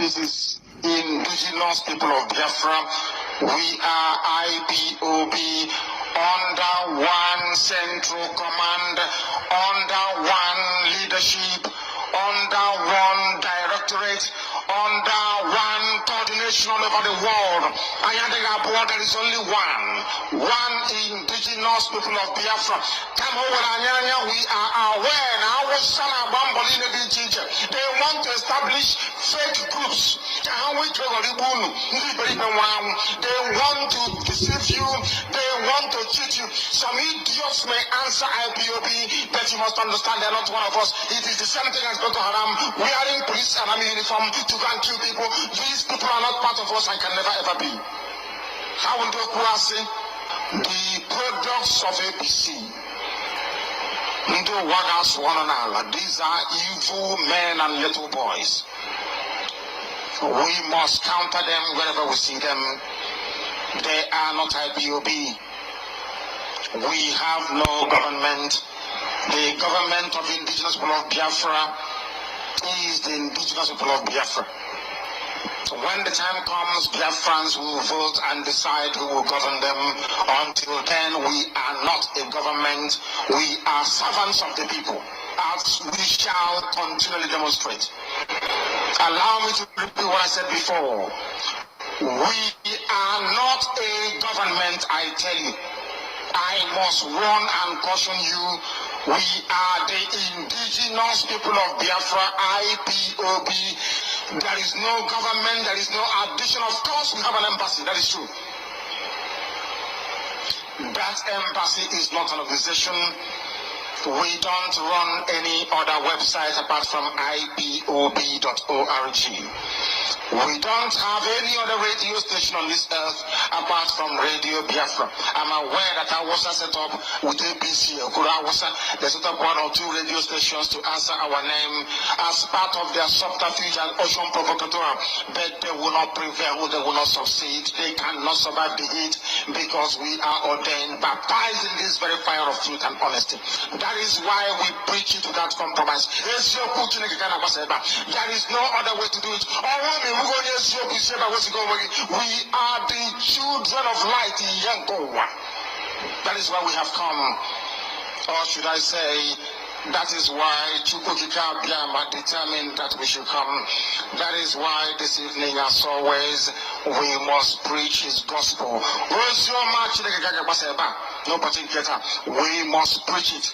This is indigenous people of Biafra. We are IPOB under one central command, under one leadership, under one directorate, under one coordination all over the world. There is only one indigenous people of Biafra. We are aware now. They want to establish fake groups. They want to deceive you. They want to cheat you. Some idiots may answer IPOB, but you must understand they are not one of us. It is the same thing as Boko Haram wearing police and army uniform to go and kill people. These people are not part of us and can never ever be. How will the products of APC? These are evil men and little boys. We must counter them wherever we see them. They are not IPOB. We have no government. The government of the indigenous people of Biafra is the indigenous people of Biafra. So when the time comes, Biafrans will vote and decide who will govern them. Until then, we are not a government. We are servants of the people, as we shall continually demonstrate. Allow me to repeat what I said before. We are not a government, I tell you. I must warn and caution you. We are the indigenous people of Biafra, IPOB. There is no government, there is no addition. Of course, we have an embassy, that is true. That embassy is not an organization. We don't run any other website apart from ipob.org. We don't have any other radio station on this earth apart from Radio Biafra. I'm aware that Awasa set up with APC, they set up 1 or 2 radio stations to answer our name as part of their subterfuge and ocean provocateur. But they will not prevail, they will not succeed, they cannot survive the heat because we are ordained, baptized in this very fire of truth and honesty. That is why we preach it without compromise. There is no other way to do it. We are the children of light. That is why we have come. Or should I say, that is why Chukukika Biama determined that we should come. That is why this evening, as always, we must preach his gospel. No particular. We must preach it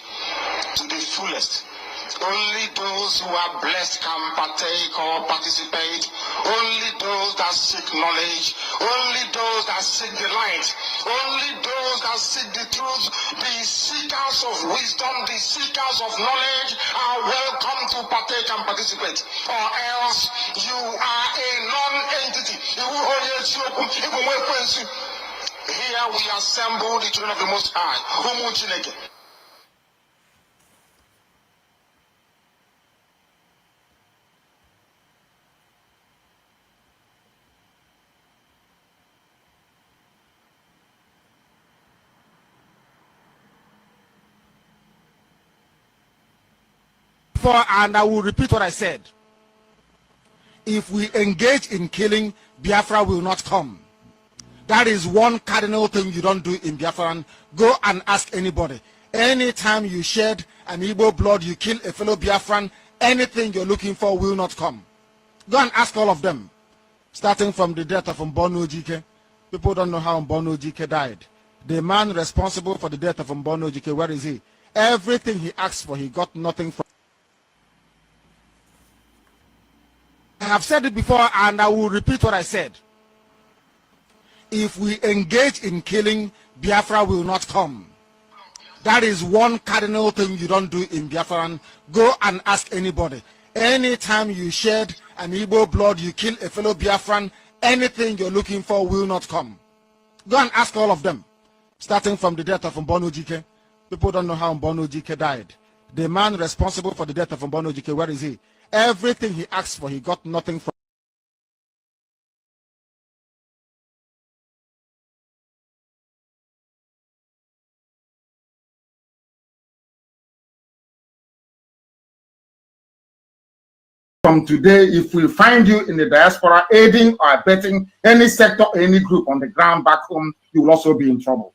to the fullest. Only those who are blessed can partake or participate. Only those that seek knowledge. Only those that seek the light. Only those that seek the truth. The seekers of wisdom, the seekers of knowledge are welcome to partake and participate. Or else you are a non-entity. Here we assemble the children of the Most High. And I will repeat what I said. If we engage in killing, Biafra will not come. That is one cardinal thing you don't do in Biafra. Go and ask anybody. Anytime you shed an Igbo blood, you kill a fellow Biafran, anything you're looking for will not come. Go and ask all of them. Starting from the death of Mbono Ojike. People don't know how Mbono Ojike died. The man responsible for the death of Mbono Ojike, where is he? Everything he asked for, he got nothing from. I have said it before and I will repeat what I said. If we engage in killing, Biafra will not come. That is one cardinal thing you don't do in Biafra. Go and ask anybody. Anytime you shed an Igbo blood, you kill a fellow Biafran, anything you're looking for will not come. Go and ask all of them. Starting from the death of Mbono Ojike. People don't know how Mbono Ojike died. The man responsible for the death of Mbono Ojike, where is he? Everything he asked for, he got nothing from. from today, if we find you in the diaspora aiding or abetting any sector or any group on the ground back home, you will also be in trouble.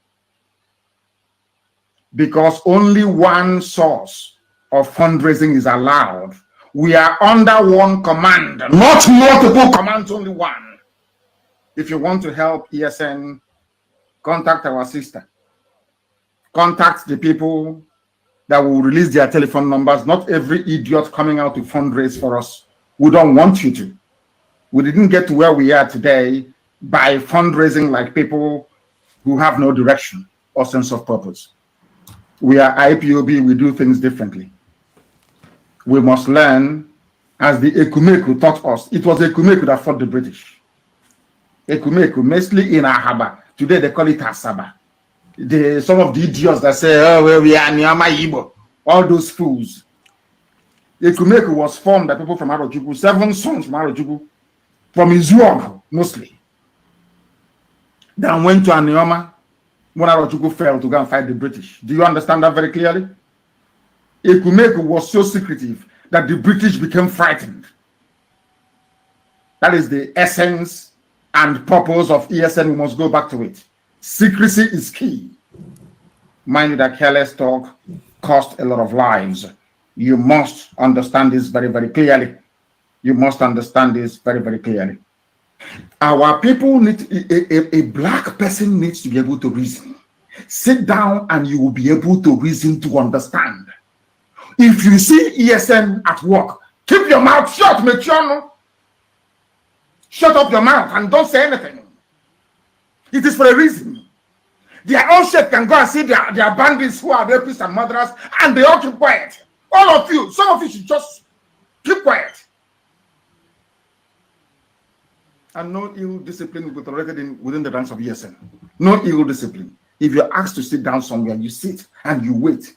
Because only one source of fundraising is allowed. We are under one command, not multiple commands, only one. If you want to help ESN, contact our sister. Contact the people that will release their telephone numbers. Not every idiot coming out to fundraise for us. We don't want you to. We didn't get to where we are today by fundraising like people who have no direction or sense of purpose. We are IPOB, we do things differently. We must learn, as the Ekumeku taught us. It was Ekumeku that fought the British. Ekumeku, mostly in Ahaba. Today they call it Asaba. Some of the idiots that say, oh, well, we are Nyama Yibo, all those fools. Ekumeku was formed by people from Arojuku, 7 sons from Arojuku, from Izuog, mostly. Then went to Anioma when Arojuku fell to go and fight the British. Do you understand that very clearly? Ekumeku was so secretive that the British became frightened. That is the essence and purpose of ESN. We must go back to it. Secrecy is key. Mind you that careless talk cost a lot of lives. You must understand this very, very clearly. You must understand this very, very clearly. Our people need, a black person needs to be able to reason. Sit down and you will be able to reason, to understand. If you see ESN at work, keep your mouth shut, make sure no. Shut up your mouth and don't say anything. It is for a reason. Their own chef can go and see their bandits who are rapists and murderers, and they all keep quiet. All of you, some of you should just keep quiet. And no ill discipline will be tolerated within the ranks of ESN. No ill discipline. If you're asked to sit down somewhere, you sit and you wait.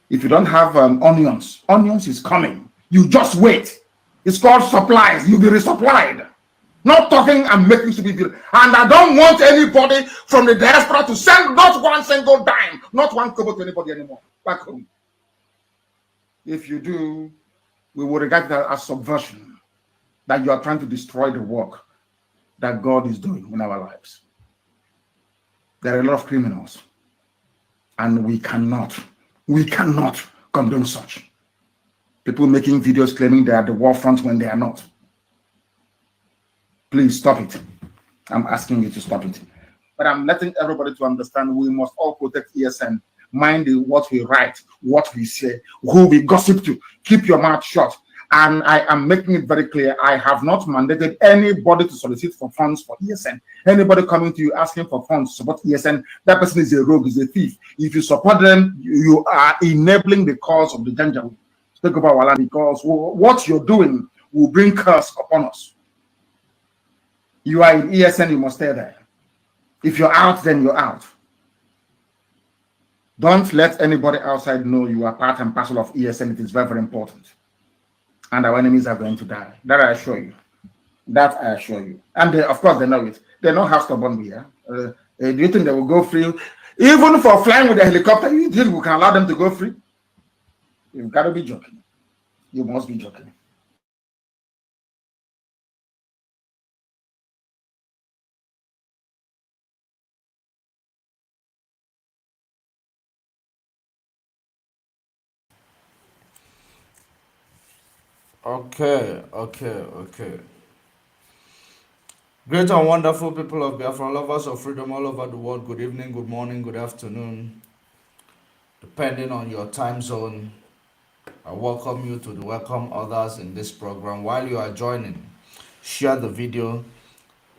If you don't have onions is coming. You just wait. It's called supplies. You'll be resupplied. Not talking and making stupid deal. And I don't want anybody from the diaspora to send not one single dime, not one kobo to anybody anymore back home. If you do, we will regard that as subversion, that you are trying to destroy the work that God is doing in our lives. There are a lot of criminals, and we cannot condone such. People making videos claiming they are the war front when they are not. Please stop it. I'm asking you to stop it. But I'm letting everybody to understand we must all protect ESN. Mind what we write, what we say, who we gossip to. Keep your mouth shut. And I am making it very clear, I have not mandated anybody to solicit for funds for ESN. Anybody coming to you asking for funds to support ESN, that person is a rogue, is a thief. If you support them, you are enabling the cause of the Janjaweed. Think about Wala, because what you're doing will bring curse upon us. You are in ESN, you must stay there. If you're out, then you're out. Don't let anybody outside know you are part and parcel of ESN. It is very, very important. And our enemies are going to die. That I assure you. That I assure you. And they, of course, they know it. They know how stubborn we are. Do you think they will go free? Even for flying with a helicopter, you think we can allow them to go free? You've got to be joking. You must be joking. Okay. Great and wonderful people of Biafra, lovers of freedom all over the world. Good evening, good morning, good afternoon, depending on your time zone. I welcome you to the welcome others in this program. While you are joining, share the video,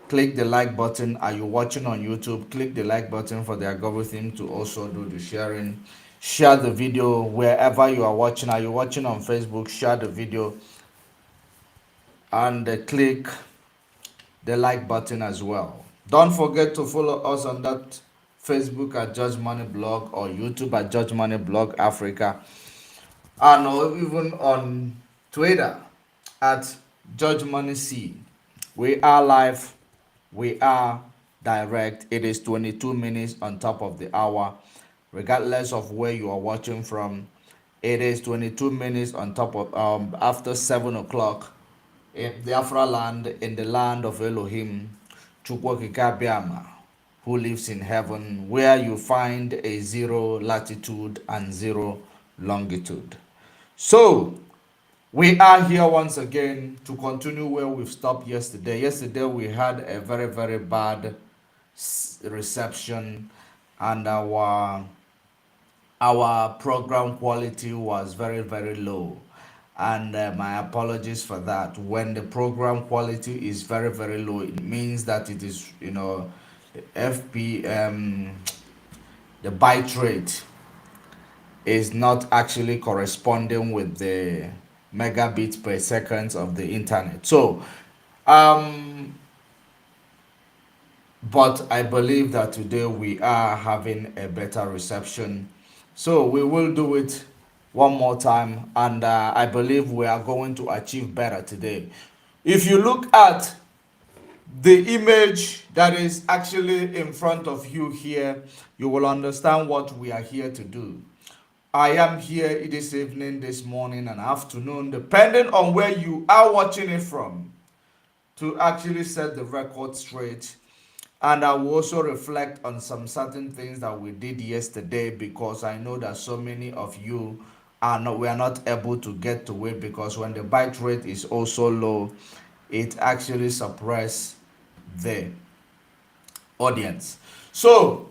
click the like button. Are you watching on YouTube? Click the like button for the algorithm to also do the sharing. Share the video wherever you are watching. Are you watching on Facebook? Share the video and click the like button as well. Don't forget to follow us on that Facebook at Judge Money Blog or YouTube at Judge Money Blog Africa, and even on Twitter at Judge Money C. We are live, we are direct. It is 22 minutes on top of the hour, regardless of where you are watching from. It is 22 minutes on top of after 7 o'clock in Biafra land, in the land of Elohim, Chukwokikabiama, who lives in heaven, where you find a 0 latitude and 0 longitude. So, we are here once again to continue where we've stopped yesterday. Yesterday, we had a very, very bad reception, and our program quality was very, very low, and my apologies for that. When the program quality is very, very low, it means that it is, the the byte rate is not actually corresponding with the megabits per second of the internet. So um but I believe that today we are having a better reception. So we will do it one more time, and I believe we are going to achieve better today. If you look at the image that is actually in front of you here, you will understand what we are here to do. I am here this evening, this morning, and afternoon, depending on where you are watching it from, to actually set the record straight. And I will also reflect on some certain things that we did yesterday, because I know that so many of you we are not able to get to it, because when the bite rate is also low, it actually suppresses the audience. So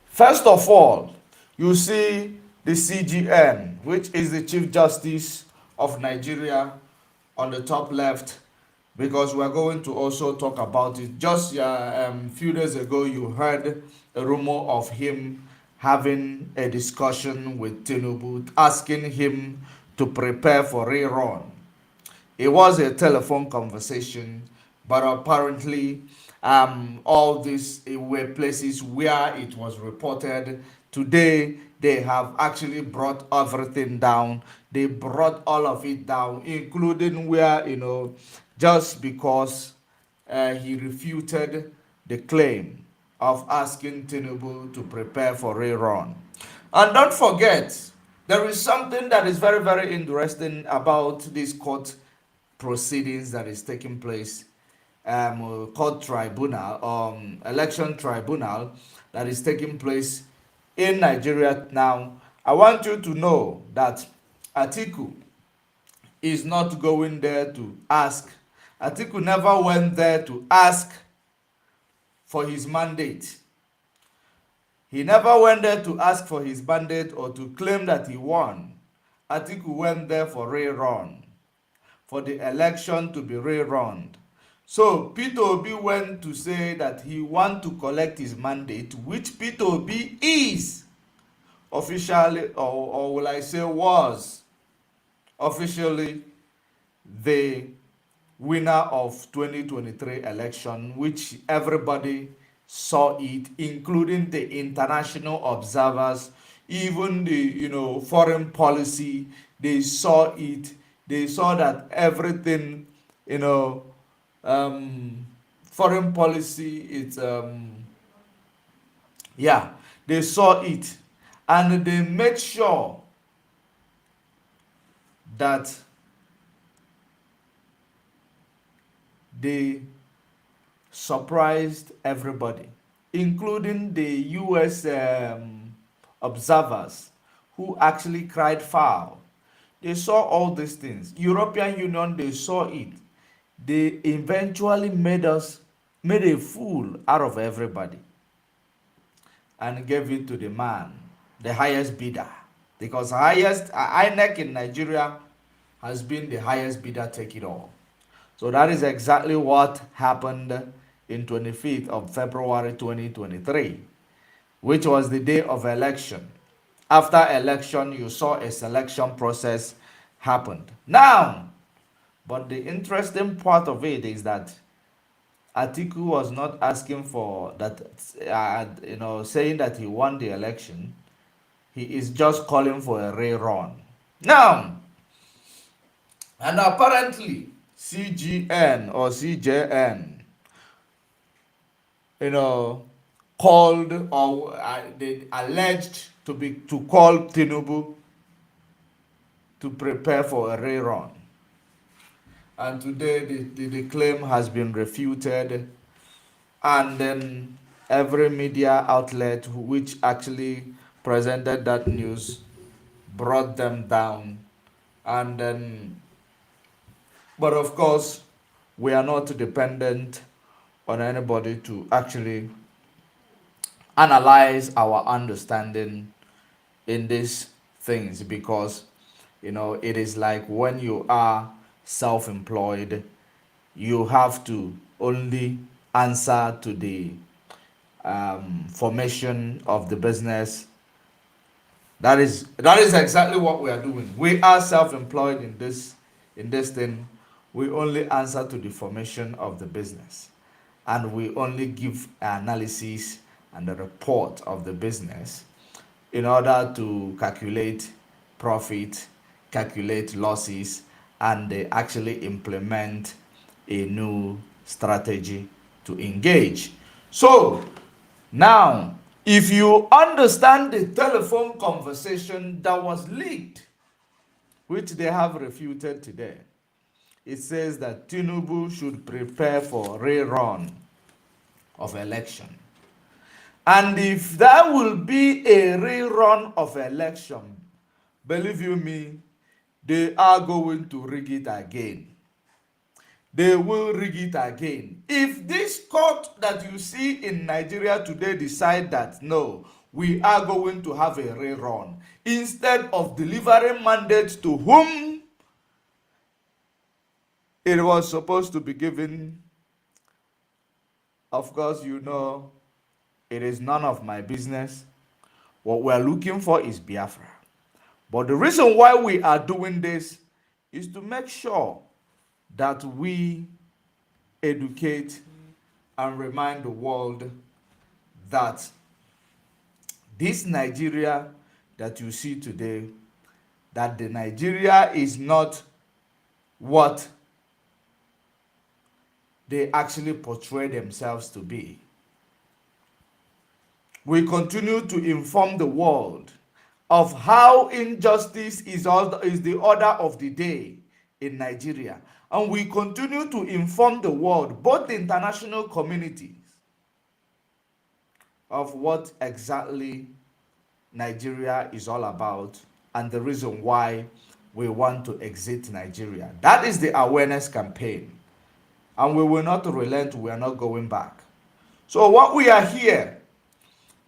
first of all, you see the CGN, which is the Chief Justice of Nigeria, on the top left, because we're going to also talk about it. Just a few days ago, you heard a rumor of him having a discussion with Tinubu, asking him to prepare for rerun. It was a telephone conversation, but apparently, all these were places where it was reported. Today, they have actually brought everything down. They brought all of it down, including where, just because he refuted the claim of asking Tinubu to prepare for rerun. And don't forget, there is something that is very, very interesting about this court proceedings that is taking place, court tribunal, election tribunal that is taking place in Nigeria now. I want you to know that Atiku is not going there to ask. Atiku never went there to ask for his mandate. He never went there to ask for his mandate or to claim that he won. Atiku went there for rerun, for the election to be rerun. So Peter Obi went to say that he want to collect his mandate, which Peter Obi is officially, or will I say was officially, the winner of 2023 election, which everybody saw it, including the international observers, even the foreign policy. They saw it. They saw that everything, foreign policy. It's yeah, they saw it, and they made sure that they surprised everybody, including the US observers, who actually cried foul. They saw all these things. European Union, they saw it. They eventually made a fool out of everybody, and gave it to the man, the highest bidder. Because highest INEC in Nigeria has been the highest bidder, take it all. So that is exactly what happened in 25th of February 2023, which was the day of election. After election, you saw a selection process happened. Now, but the interesting part of it is that Atiku was not asking for that, saying that he won the election. He is just calling for a rerun. Now, and apparently, CGN or CJN, called, or they alleged to call Tinubu to prepare for a rerun. And today the claim has been refuted, and then every media outlet which actually presented that news brought them down. And then, but of course, we are not dependent on anybody to actually analyze our understanding in these things, because it is like when you are self-employed, you have to only answer to the formation of the business. That is exactly what we are doing. We are self-employed in this thing. We only answer to the formation of the business, and we only give analysis and the report of the business in order to calculate profit, calculate losses, and they actually implement a new strategy to engage. So now, if you understand the telephone conversation that was leaked, which they have refuted today, it says that Tinubu should prepare for rerun of election. And if there will be a rerun of election, believe you me, they are going to rig it again. They will rig it again. If this court that you see in Nigeria today decide that no, we are going to have a rerun, instead of delivering mandate to whom it was supposed to be given, of course, it is none of my business. What we are looking for is Biafra. But the reason why we are doing this is to make sure that we educate and remind the world that this Nigeria that you see today, that the Nigeria is not what they actually portray themselves to be. We continue to inform the world of how injustice is the order of the day in Nigeria. And we continue to inform the world, both the international communities, of what exactly Nigeria is all about and the reason why we want to exit Nigeria. That is the awareness campaign. And we will not relent, we are not going back. So what we are here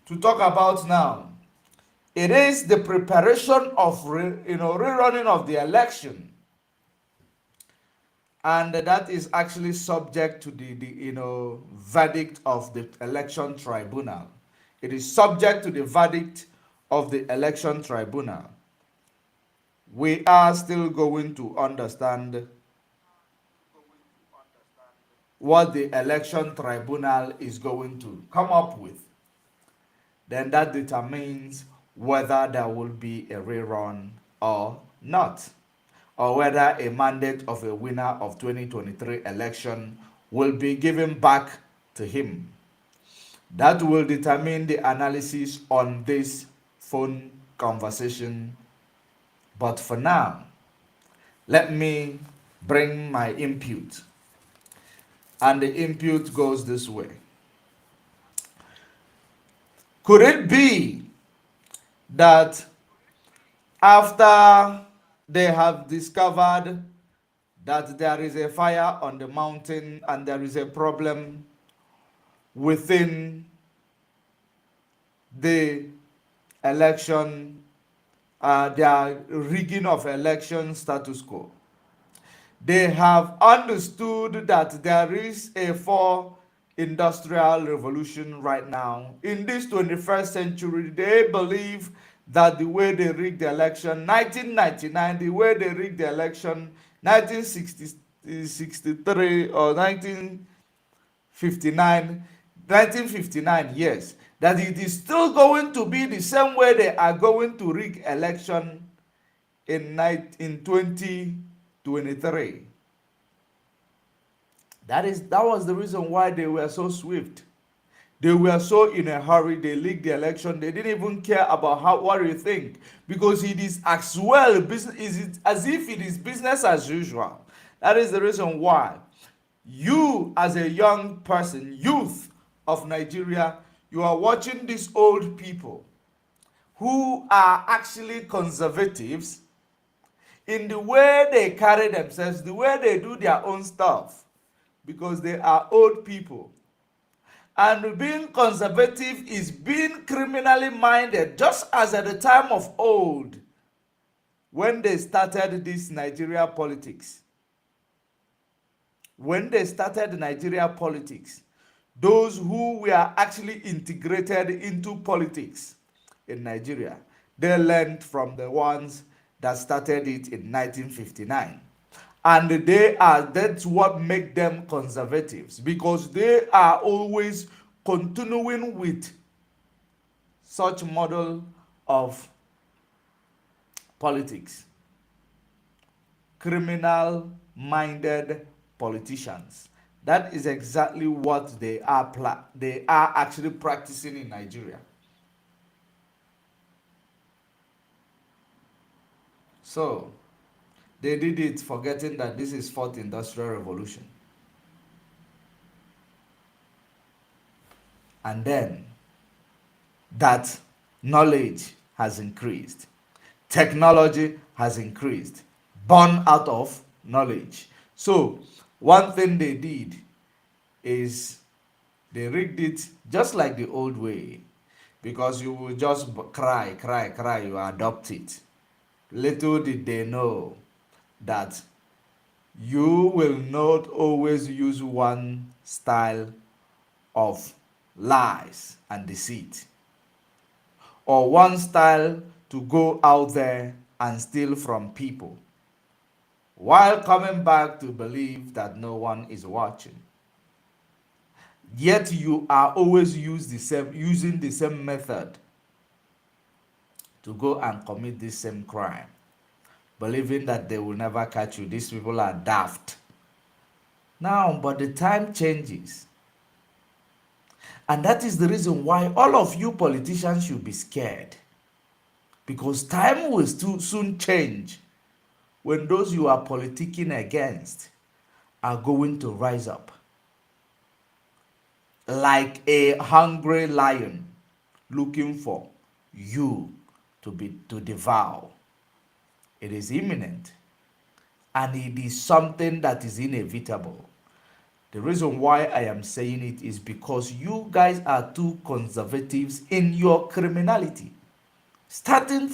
to talk about now, it is the preparation of rerunning of the election, and that is actually subject to the verdict of the election tribunal. It is subject to the verdict of the election tribunal. We are still going to understand what the election tribunal is going to come up with. Then that determines whether there will be a rerun or not, or whether a mandate of a winner of 2023 election will be given back to him. That will determine the analysis on this phone conversation. But for now, let me bring my input. And the input goes this way. Could it be that after they have discovered that there is a fire on the mountain and there is a problem within the election, their rigging of election status quo, they have understood that there is a industrial revolution right now. In this 21st century, they believe that the way they rigged the election 1999, the way they rigged the election 1963 or 1959, yes, that it is still going to be the same way they are going to rig election in 2023. That was the reason why they were so swift. They were so in a hurry, they leaked the election. They didn't even care about what you think, because it is as well business. Is it as if it is business as usual? That is the reason why you, as a young person, youth of Nigeria, you are watching these old people who are actually conservatives in the way they carry themselves, the way they do their own stuff, because they are old people. And being conservative is being criminally minded, just as at the time of old, when they started this Nigeria politics. When they started Nigeria politics, those who were actually integrated into politics in Nigeria, they learned from the ones that started it in 1959. And that's what make them conservatives, because they are always continuing with such model of politics. Criminal minded politicians. That is exactly what they are actually practicing in Nigeria. So they did it forgetting that this is fourth industrial revolution. And then that knowledge has increased. Technology has increased. Born out of knowledge. So one thing they did is they rigged it just like the old way. Because you will just cry, you adopt it. Little did they know that you will not always use one style of lies and deceit, or one style to go out there and steal from people, while coming back to believe that no one is watching. Yet you are always using the same method to go and commit this same crime, believing that they will never catch you. These people are daft. Now, but the time changes. And that is the reason why all of you politicians should be scared. Because time will soon change when those you are politicking against are going to rise up like a hungry lion looking for you to devour. It is imminent, and it is something that is inevitable. The reason why I am saying it is because you guys are too conservatives in your criminality. Starting,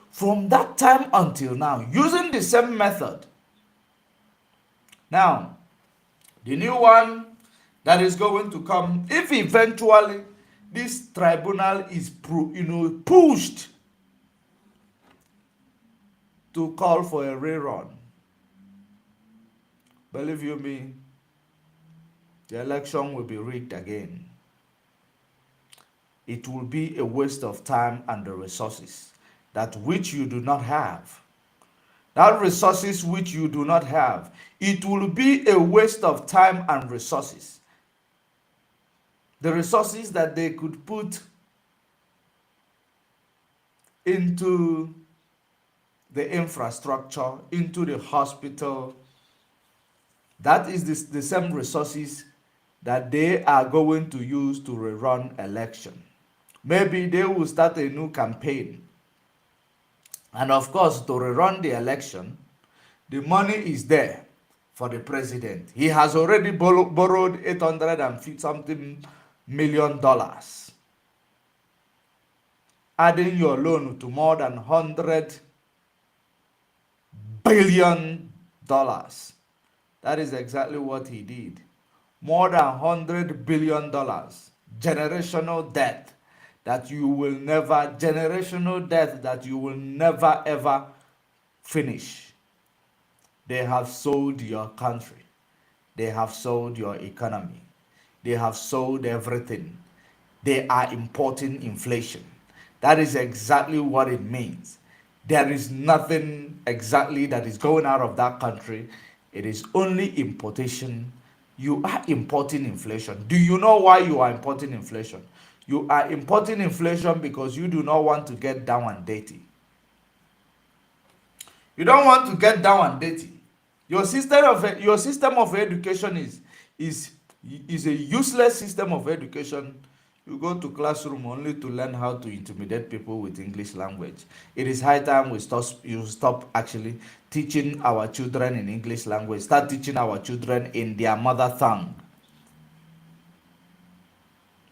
from that time until now, using the same method. Now, the new one that is going to come, if eventually this tribunal is pushed to call for a rerun, believe you me, the election will be rigged again. It will be a waste of time and the resources that which you do not have. That resources which you do not have, it will be a waste of time and resources. The resources that they could put into the infrastructure, into the hospital, that is the same resources that they are going to use to rerun election. Maybe they will start a new campaign. And of course, to rerun the election, the money is there for the president. He has already borrowed $850 something million, adding your loan to more than $100 billion. That is exactly what he did. More than $100 billion. Generational debt that you will never ever finish. They have sold your country. They have sold your economy. They have sold everything. They are importing inflation. That is exactly what it means. There is nothing exactly that is going out of that country. It is only importation You are importing inflation. Do you know why you are importing inflation? You are importing inflation because you do not want to get down and dirty. You don't want to get down and dirty. Your system of education is is a useless system of education. You go to classroom only to learn how to intimidate people with English language. It is high time you stop actually teaching our children in English language. Start teaching our children in their mother tongue.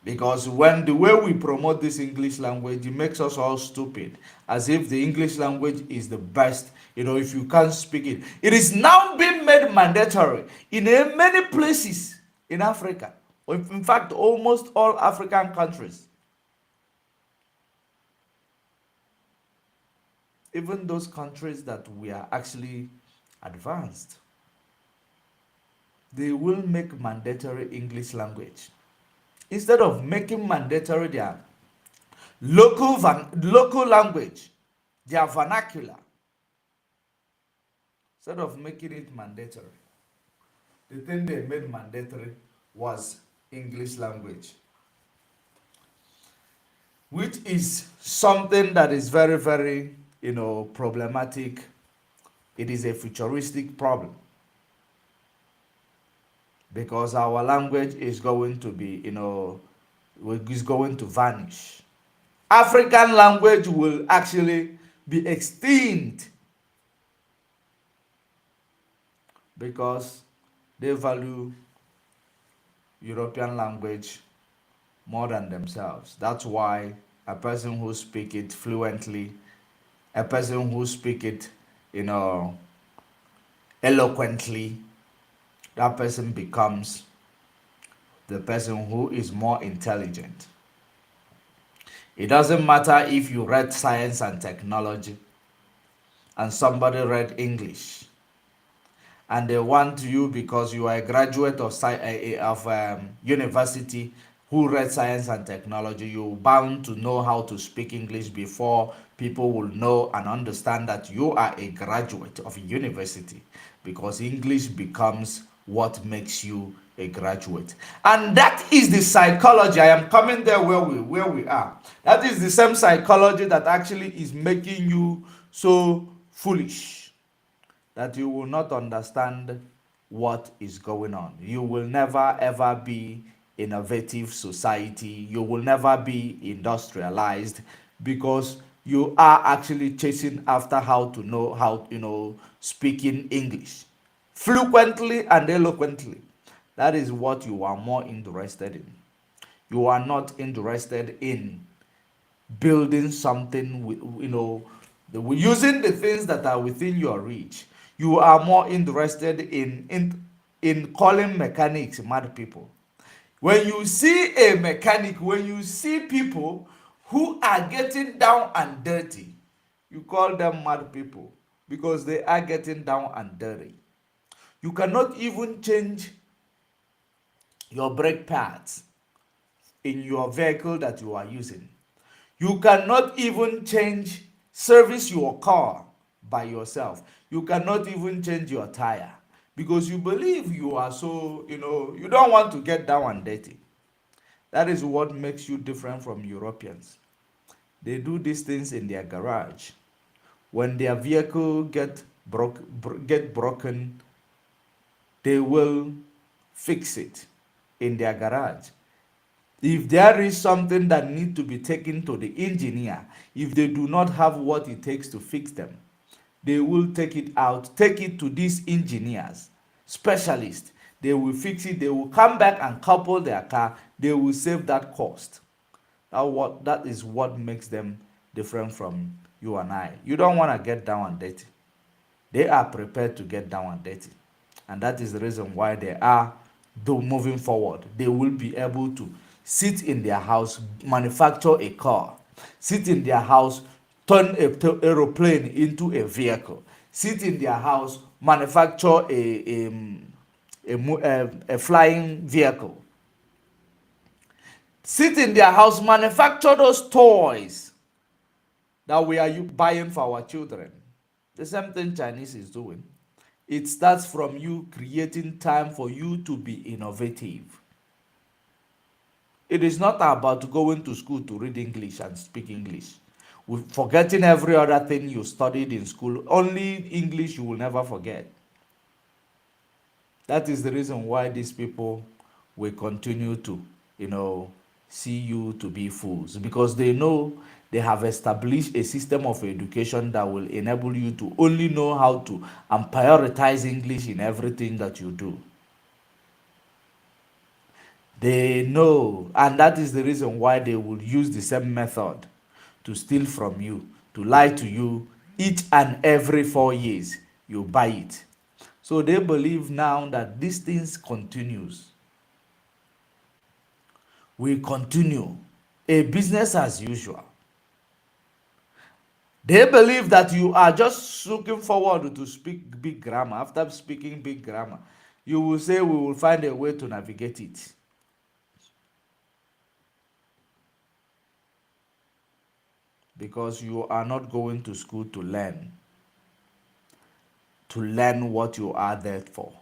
Because when the way we promote this English language, it makes us all stupid, as if the English language is the best. If you can't speak it, it is now being made mandatory in many places in Africa. In fact, almost all African countries, even those countries that we are actually advanced, they will make mandatory English language instead of making mandatory their local language, their vernacular. Instead of making it mandatory, the thing they made mandatory was English language, which is something that is very, very, problematic. It is a futuristic problem because our language is going to be, is going to vanish. African language will actually be extinct because they value European language more than themselves. That's why a person who speaks it fluently, a person who speaks it, eloquently, that person becomes the person who is more intelligent. It doesn't matter if you read science and technology and somebody read English and they want you because you are a graduate of university who read science and technology, you're bound to know how to speak English before people will know and understand that you are a graduate of a university, because English becomes what makes you a graduate. And that is the psychology. I am coming there where we are. That is the same psychology that actually is making you so foolish that you will not understand what is going on. You will never ever be innovative society. You will never be industrialized because you are actually chasing after how to know how, speaking English fluently and eloquently. That is what you are more interested in. You are not interested in building something with, using the things that are within your reach. You are more interested in calling mechanics mad people. When you see a mechanic, when you see people who are getting down and dirty, you call them mad people because they are getting down and dirty. You cannot even change your brake pads in your vehicle that you are using. You cannot even service your car by yourself. You cannot even change your tire because you believe you are so, you don't want to get down and dirty. That is what makes you different from Europeans. They do these things in their garage. When their vehicle get broken, they will fix it in their garage. If there is something that needs to be taken to the engineer, if they do not have what it takes to fix them, they will take it to these engineers, specialists. They will fix it. They will come back and couple their car. They will save that cost. That is what makes them different from you and I. You don't want to get down and dirty. They are prepared to get down and dirty. And that is the reason why they are moving forward. They will be able to sit in their house, manufacture a car, sit in their house, turn a aeroplane into a vehicle, sit in their house, manufacture a flying vehicle, sit in their house, manufacture those toys that we are buying for our children. The same thing Chinese is doing. It starts from you creating time for you to be innovative. It is not about going to school to read English and speak English. Forgetting every other thing you studied in school. Only English you will never forget. That is the reason why these people will continue to, see you to be fools, because they know they have established a system of education that will enable you to only know how to and prioritize English in everything that you do. They know, and that is the reason why they will use the same method to steal from you, to lie to you each and every 4 years. You buy it. So they believe now that these things continues. We continue a business as usual. They believe that you are just looking forward to speak big grammar. After speaking big grammar, you will say we will find a way to navigate it. Because you are not going to school to learn what you are there for.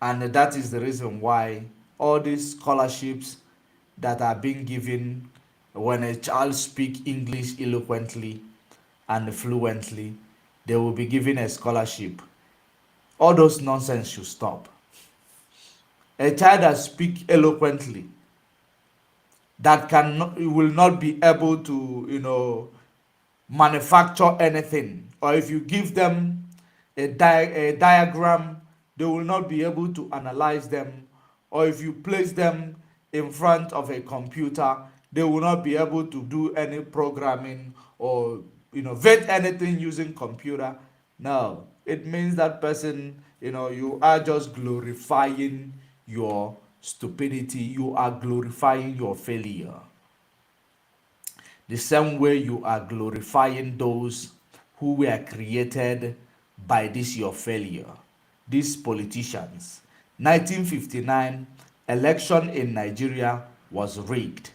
And that is the reason why all these scholarships that are being given when a child speaks English eloquently and fluently, they will be given a scholarship. All those nonsense should stop. A child that speaks eloquently, that will not be able to, manufacture anything, or if you give them a diagram, they will not be able to analyze them, or if you place them in front of a computer, they will not be able to do any programming or innovate anything using computer. No, it means that person, you are just glorifying your stupidity, you are glorifying your failure. The same way you are glorifying those who were created by this your failure. These politicians. 1959 election in Nigeria was rigged.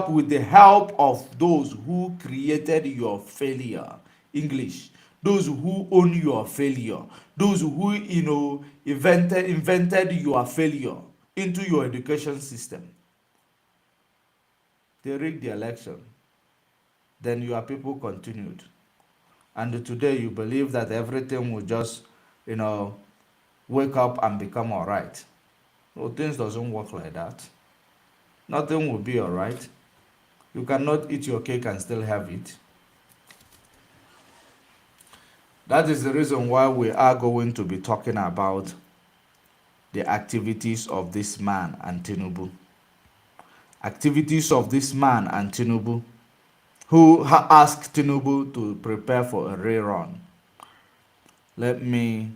With the help of those who created your failure. English. Those who own your failure. Those who invented your failure into your education system. They rigged the election. Then your people continued. And today you believe that everything will just, wake up and become all right. No, things doesn't work like that. Nothing will be all right. You cannot eat your cake and still have it. That is the reason why we are going to be talking about the activities of this man and Tinubu. Activities of this man and Tinubu, who asked Tinubu to prepare for a rerun. Let me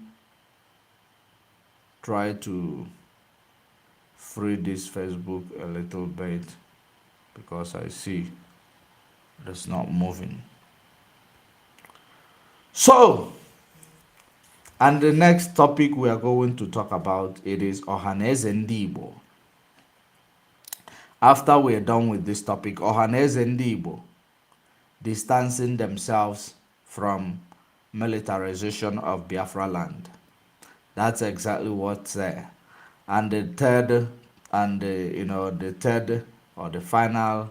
try to free this Facebook a little bit because I see it's not moving. So, and the next topic we are going to talk about, it is Ohanaeze Distances. After we are done with this topic, Ohanaeze Distances distancing themselves from militarization of Biafra land. That's exactly what's there. And the third, the final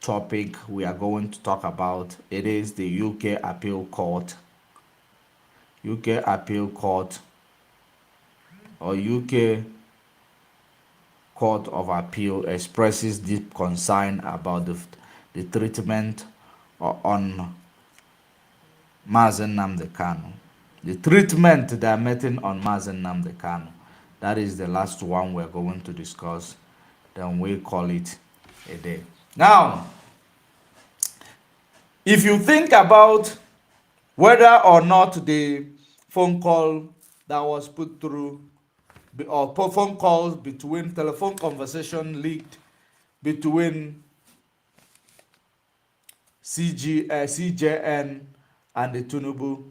topic we are going to talk about, it is the UK Appeal Court. UK Appeal Court, or UK Court of Appeal, expresses deep concern about the treatment on Mazen Nnamdi Kanu. The treatment they are meting on Mazen Nnamdi Kanu. That is the last one we're going to discuss. Then we'll call it a day. Now, if you think about whether or not the phone call that was put through, or phone calls between, telephone conversation leaked between CJN and the Tinubu,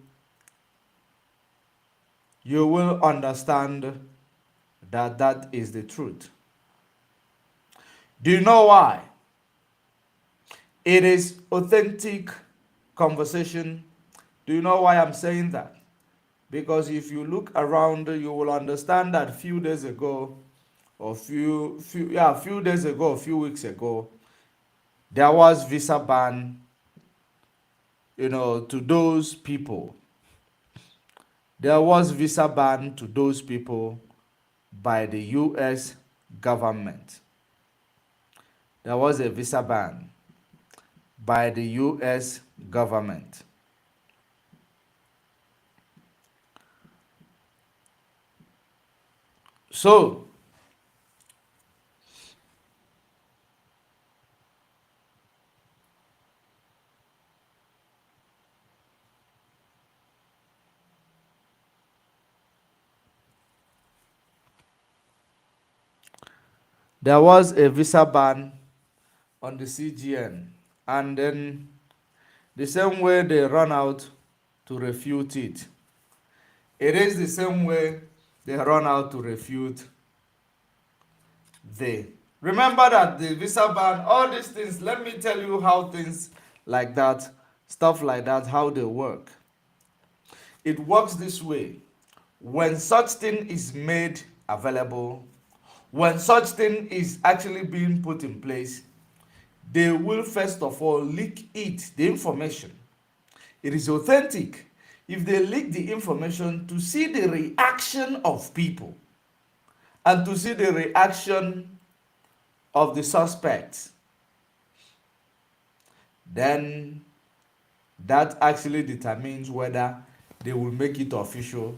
you will understand that that is the truth. Do you know why? It is authentic conversation Do you know why I'm saying that? Because if you look around, you will understand that few days ago, or few days ago, a few weeks ago, there was visa ban, to those people. There was visa ban to those people by the US government. There was a visa ban by the US government. So, there was a visa ban on the CGN, and then the same way they run out to refute it, it is the same way they run out to refute the. Remember that the visa ban, all these things, let me tell you how things like that, stuff like that, how they work. It works this way. When such thing is made available, when such thing is actually being put in place, they will first of all leak it, the information. It is authentic if they leak the information to see the reaction of people and to see the reaction of the suspects. Then that actually determines whether they will make it official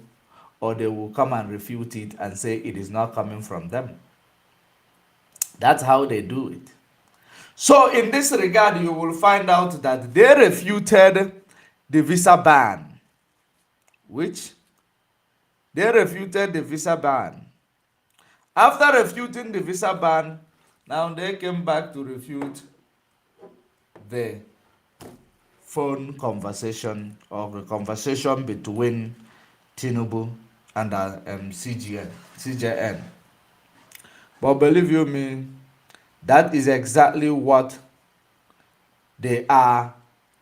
or they will come and refute it and say it is not coming from them. That's how they do it. So in this regard, you will find out that they refuted the visa ban, which they refuted the visa ban. After refuting the visa ban, now they came back to refute the phone conversation or the conversation between Tinubu and CJN. But believe you me, that is exactly what they are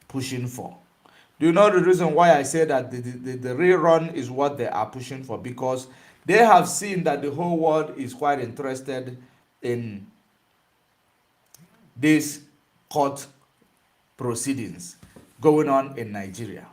pushing for. Do you know the reason why I say that the rerun is what they are pushing for? Because they have seen that the whole world is quite interested in these court proceedings going on in Nigeria.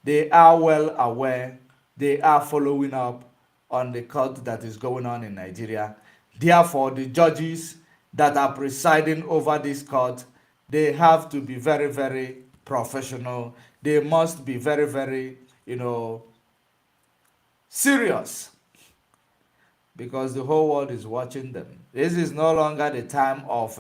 They are well aware, they are following up on the court that is going on in Nigeria. Therefore, the judges that are presiding over this court, they have to be very, very professional. They must be very, very, serious, because the whole world is watching them. This is no longer the time of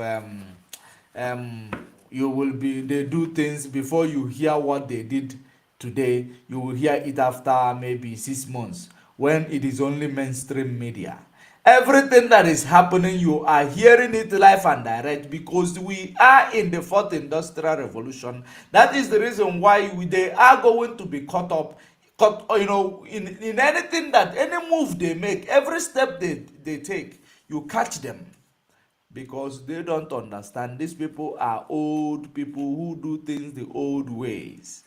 they do things before you hear what they did today. You will hear it after maybe 6 months, when it is only mainstream media. Everything that is happening, you are hearing it live and direct, because we are in the fourth industrial revolution. That is the reason why they are going to be caught up, in anything, that any move they make, every step they take, you catch them, because they don't understand. These people are old people who do things the old ways,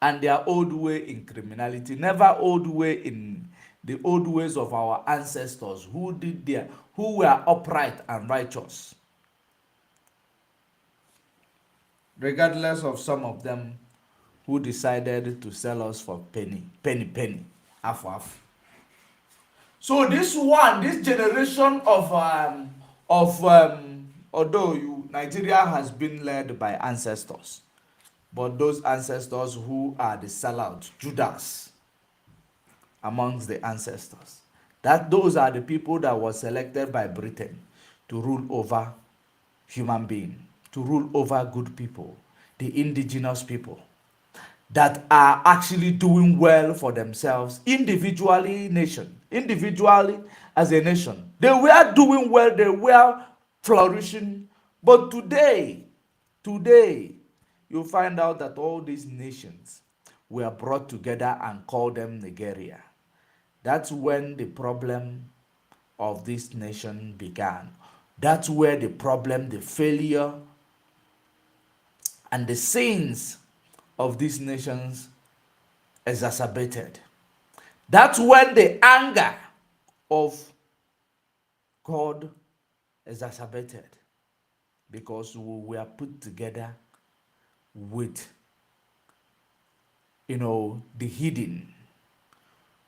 and their old way in criminality, never old way in the old ways of our ancestors who were upright and righteous, regardless of some of them who decided to sell us for penny, half. So this generation of Nigeria has been led by ancestors, but those ancestors who are the sellout Judas amongst the ancestors, that those are the people that were selected by Britain to rule over human beings, to rule over good people, the indigenous people that are actually doing well for themselves individually as a nation. They were doing well, they were flourishing. But today, you find out that all these nations were brought together and called them Nigeria. That's when the problem of this nation began. That's where the problem, the failure, and the sins of these nations exacerbated. That's when the anger of God exacerbated, because we were put together with, the hidden.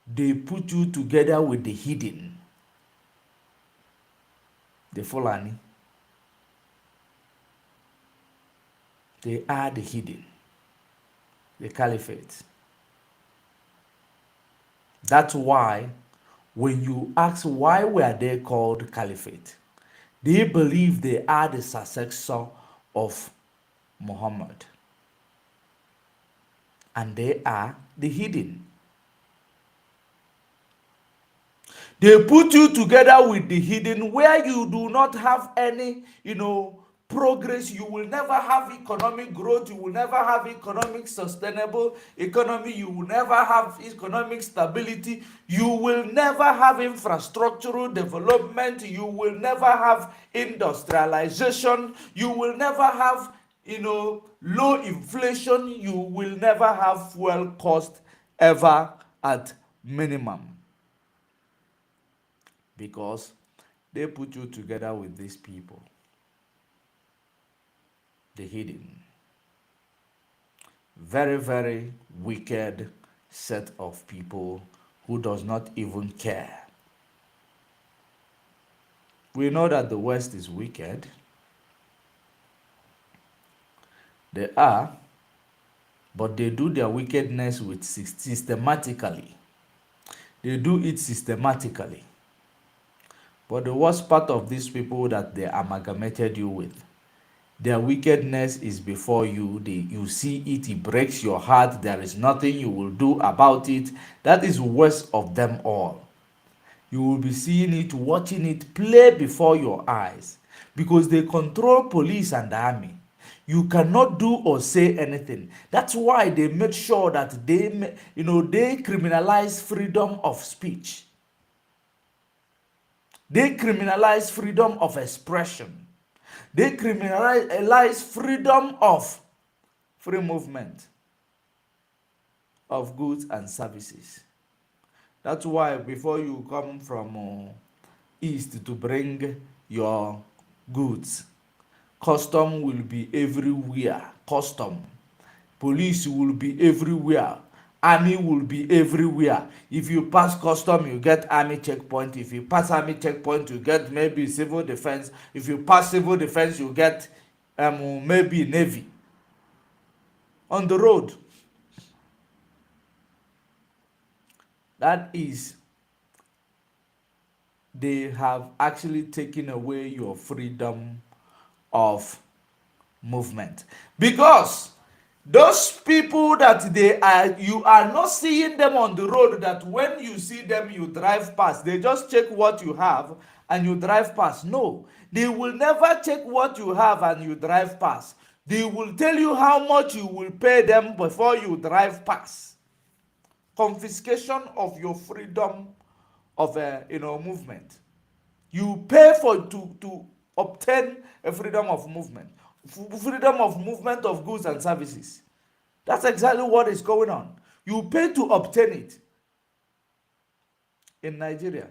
They put you together with the hidden, the Fulani. They are the hidden, the caliphate. That's why when you ask why were they called caliphate, they believe they are the successor of Muhammad, and they are the hidden. They put you together with the hidden, where you do not have any, progress. You will never have economic growth. You will never have economic sustainable economy. You will never have economic stability. You will never have infrastructural development. You will never have industrialization. You will never have, low inflation. You will never have fuel cost ever at minimum, because they put you together with these people, the hidden. Very, very wicked set of people who does not even care. We know that the West is wicked. They are, but they do their wickedness with systematically. They do it systematically. But the worst part of these people that they amalgamated you with, their wickedness is before you. You see it, it breaks your heart. There is nothing you will do about it. That is worst of them all. You will be seeing it, watching it play before your eyes, because they control police and army. You cannot do or say anything. That's why they made sure that they criminalize freedom of speech. They criminalize freedom of expression. They criminalize freedom of free movement of goods and services. That's why before you come from east to bring your goods, custom will be everywhere. Custom. Police will be everywhere. Army will be everywhere. If you pass custom, you get army checkpoint. If you pass army checkpoint, you get maybe civil defense. If you pass civil defense, you get maybe navy. On the road. That is, they have actually taken away your freedom of movement, because those people that you are not seeing them on the road, that when you see them you drive past, they just check what you have and you drive past. No, they will never check what you have and you drive past. They will tell you how much you will pay them before you drive past. Confiscation of your freedom of movement. You pay to obtain a freedom of movement. Freedom of movement of goods and services. That's exactly what is going on. You pay to obtain it in Nigeria,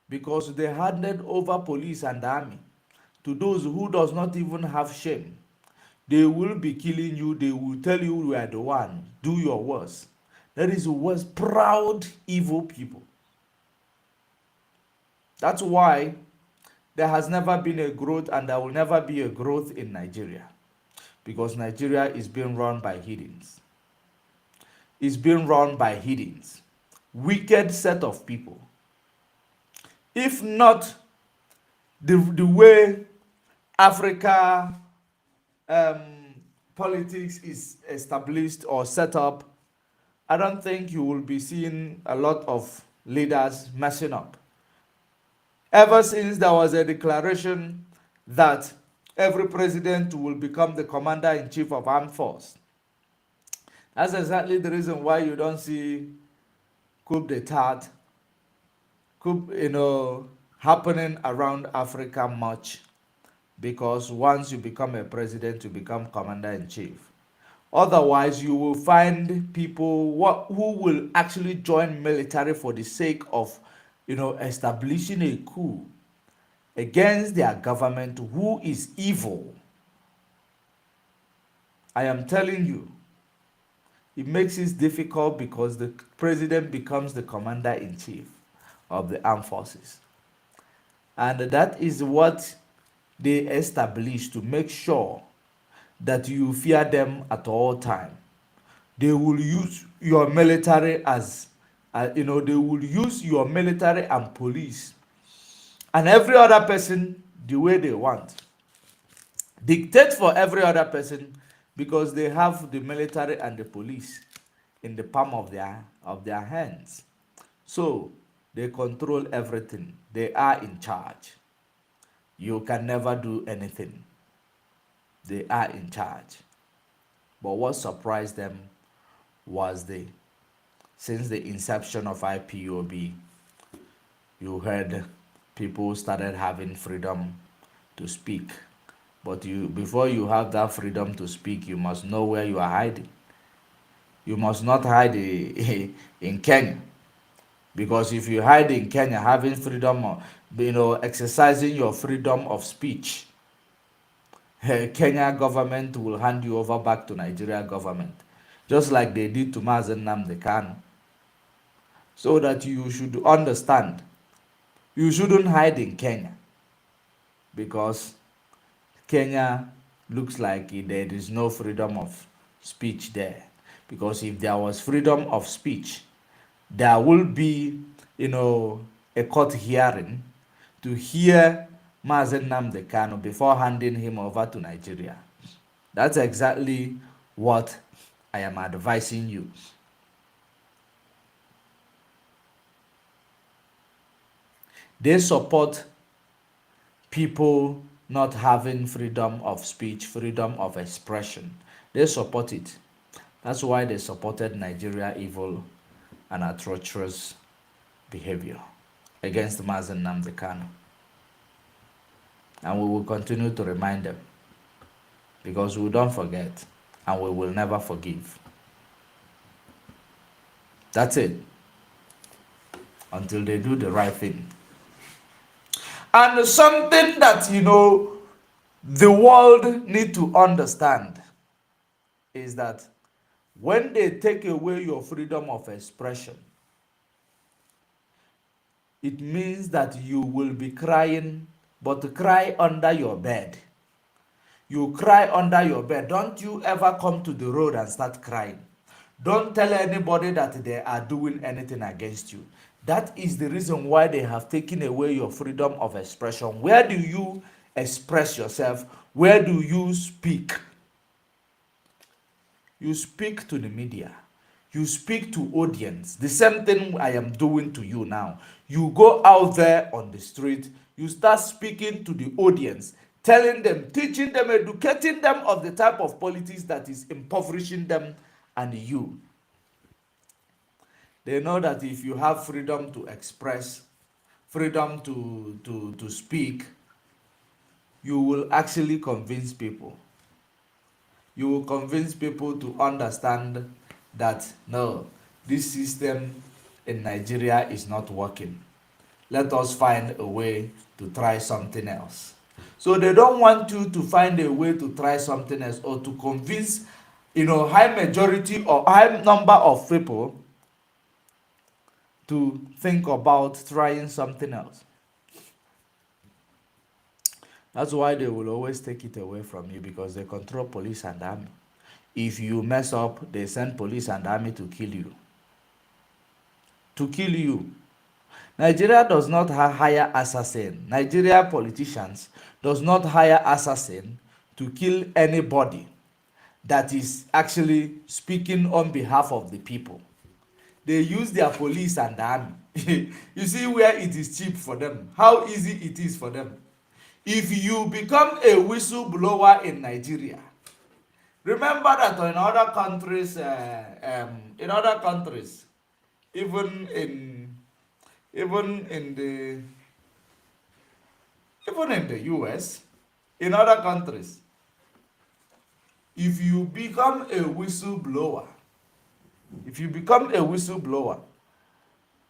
because they handed over police and army to those who does not even have shame. They will be killing you. They will tell you you are the one. Do your worst. That is worst. Proud, evil people. That's why there has never been a growth, and there will never be a growth in Nigeria, because Nigeria is being run by heathens. It's being run by heathens. Wicked set of people. If not the way Africa politics is established or set up, I don't think you will be seeing a lot of leaders messing up. Ever since there was a declaration that every president will become the commander-in-chief of armed force, that's exactly the reason why you don't see coup d'etat, happening around Africa much, because once you become a president, you become commander-in-chief. Otherwise, you will find people who will actually join military for the sake of, establishing a coup against their government who is evil. I am telling you, it makes it difficult because the president becomes the commander-in-chief of the armed forces. And that is what they establish to make sure that you fear them at all time. They will use your military as, they will use your military and police and every other person the way they want. Dictate for every other person because they have the military and the police in the palm of their hands. So they control everything. They are in charge. You can never do anything. They are in charge. But what surprised them was since the inception of IPOB, you heard people started having freedom to speak. But before you have that freedom to speak, you must know where you are hiding. You must not hide in Kenya. Because if you hide in Kenya, having freedom, exercising your freedom of speech, Kenya government will hand you over back to Nigeria government, just like they did to Mazen Namdekano. So that you should understand, you shouldn't hide in Kenya, because Kenya looks like there is no freedom of speech there. Because if there was freedom of speech, there will be, a court hearing to hear Mazen Namdekano before handing him over to Nigeria. That's exactly what I am advising you. They support people not having freedom of speech, freedom of expression. They support it. That's why they supported Nigeria evil and atrocious behavior against Mazen Namdekano. And we will continue to remind them, because we don't forget and we will never forgive. That's it. Until they do the right thing. And something that, the world need to understand is that when they take away your freedom of expression, it means that you will be crying, but cry under your bed. You cry under your bed. Don't you ever come to the road and start crying. Don't tell anybody that they are doing anything against you. That is the reason why they have taken away your freedom of expression. Where do you express yourself? Where do you speak? You speak to the media. You speak to audience. The same thing I am doing to you now. You go out there on the street. You start speaking to the audience, telling them, teaching them, educating them of the type of politics that is impoverishing them and you. They know that if you have freedom to express, freedom to speak, you will actually convince people. You will convince people to understand that no, this system in Nigeria is not working. Let us find a way to try something else. So they don't want you to find a way to try something else or to convince, high majority or high number of people to think about trying something else. That's why they will always take it away from you, because they control police and army. If you mess up, they send police and army to kill you. To kill you. Nigeria does not hire assassin. Nigeria politicians does not hire assassin to kill anybody that is actually speaking on behalf of the people. They use their police and army. You see where it is cheap for them, how easy it is for them. If you become a whistleblower in Nigeria, remember that in other countries, even in the US, in other countries, if you become a whistleblower,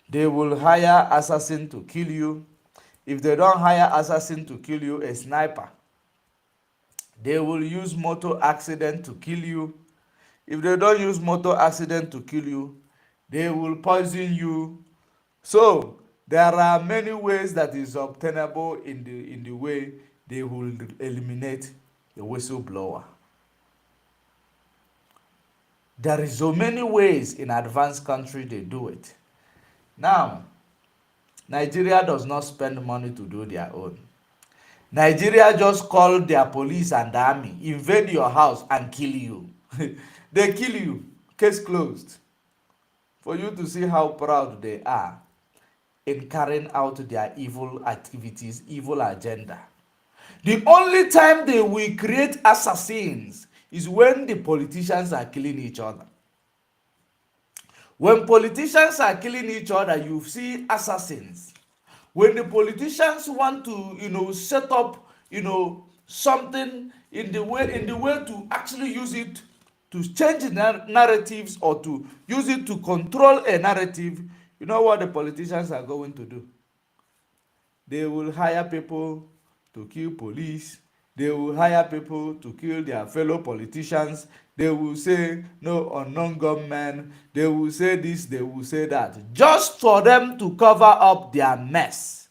they will hire assassin to kill you. If they don't hire assassin to kill you, a sniper, they will use motor accident to kill you. If they don't use motor accident to kill you, they will poison you. So there are many ways that is obtainable in the way they will eliminate the whistleblower. There is so many ways in advanced country they do it. Now, Nigeria does not spend money to do their own. Nigeria just call their police and army, invade your house and kill you. They kill you, case closed. For you to see how proud they are in carrying out their evil activities, evil agenda. The only time they will create assassins is when the politicians are killing each other. When politicians are killing each other, you see assassins. When the politicians want to, set up, something in the way to actually use it to change narratives or to use it to control a narrative, you know what the politicians are going to do? They will hire people to kill police. They will hire people to kill their fellow politicians. They will say no unknown gunmen. They will say this, they will say that, just for them to cover up their mess.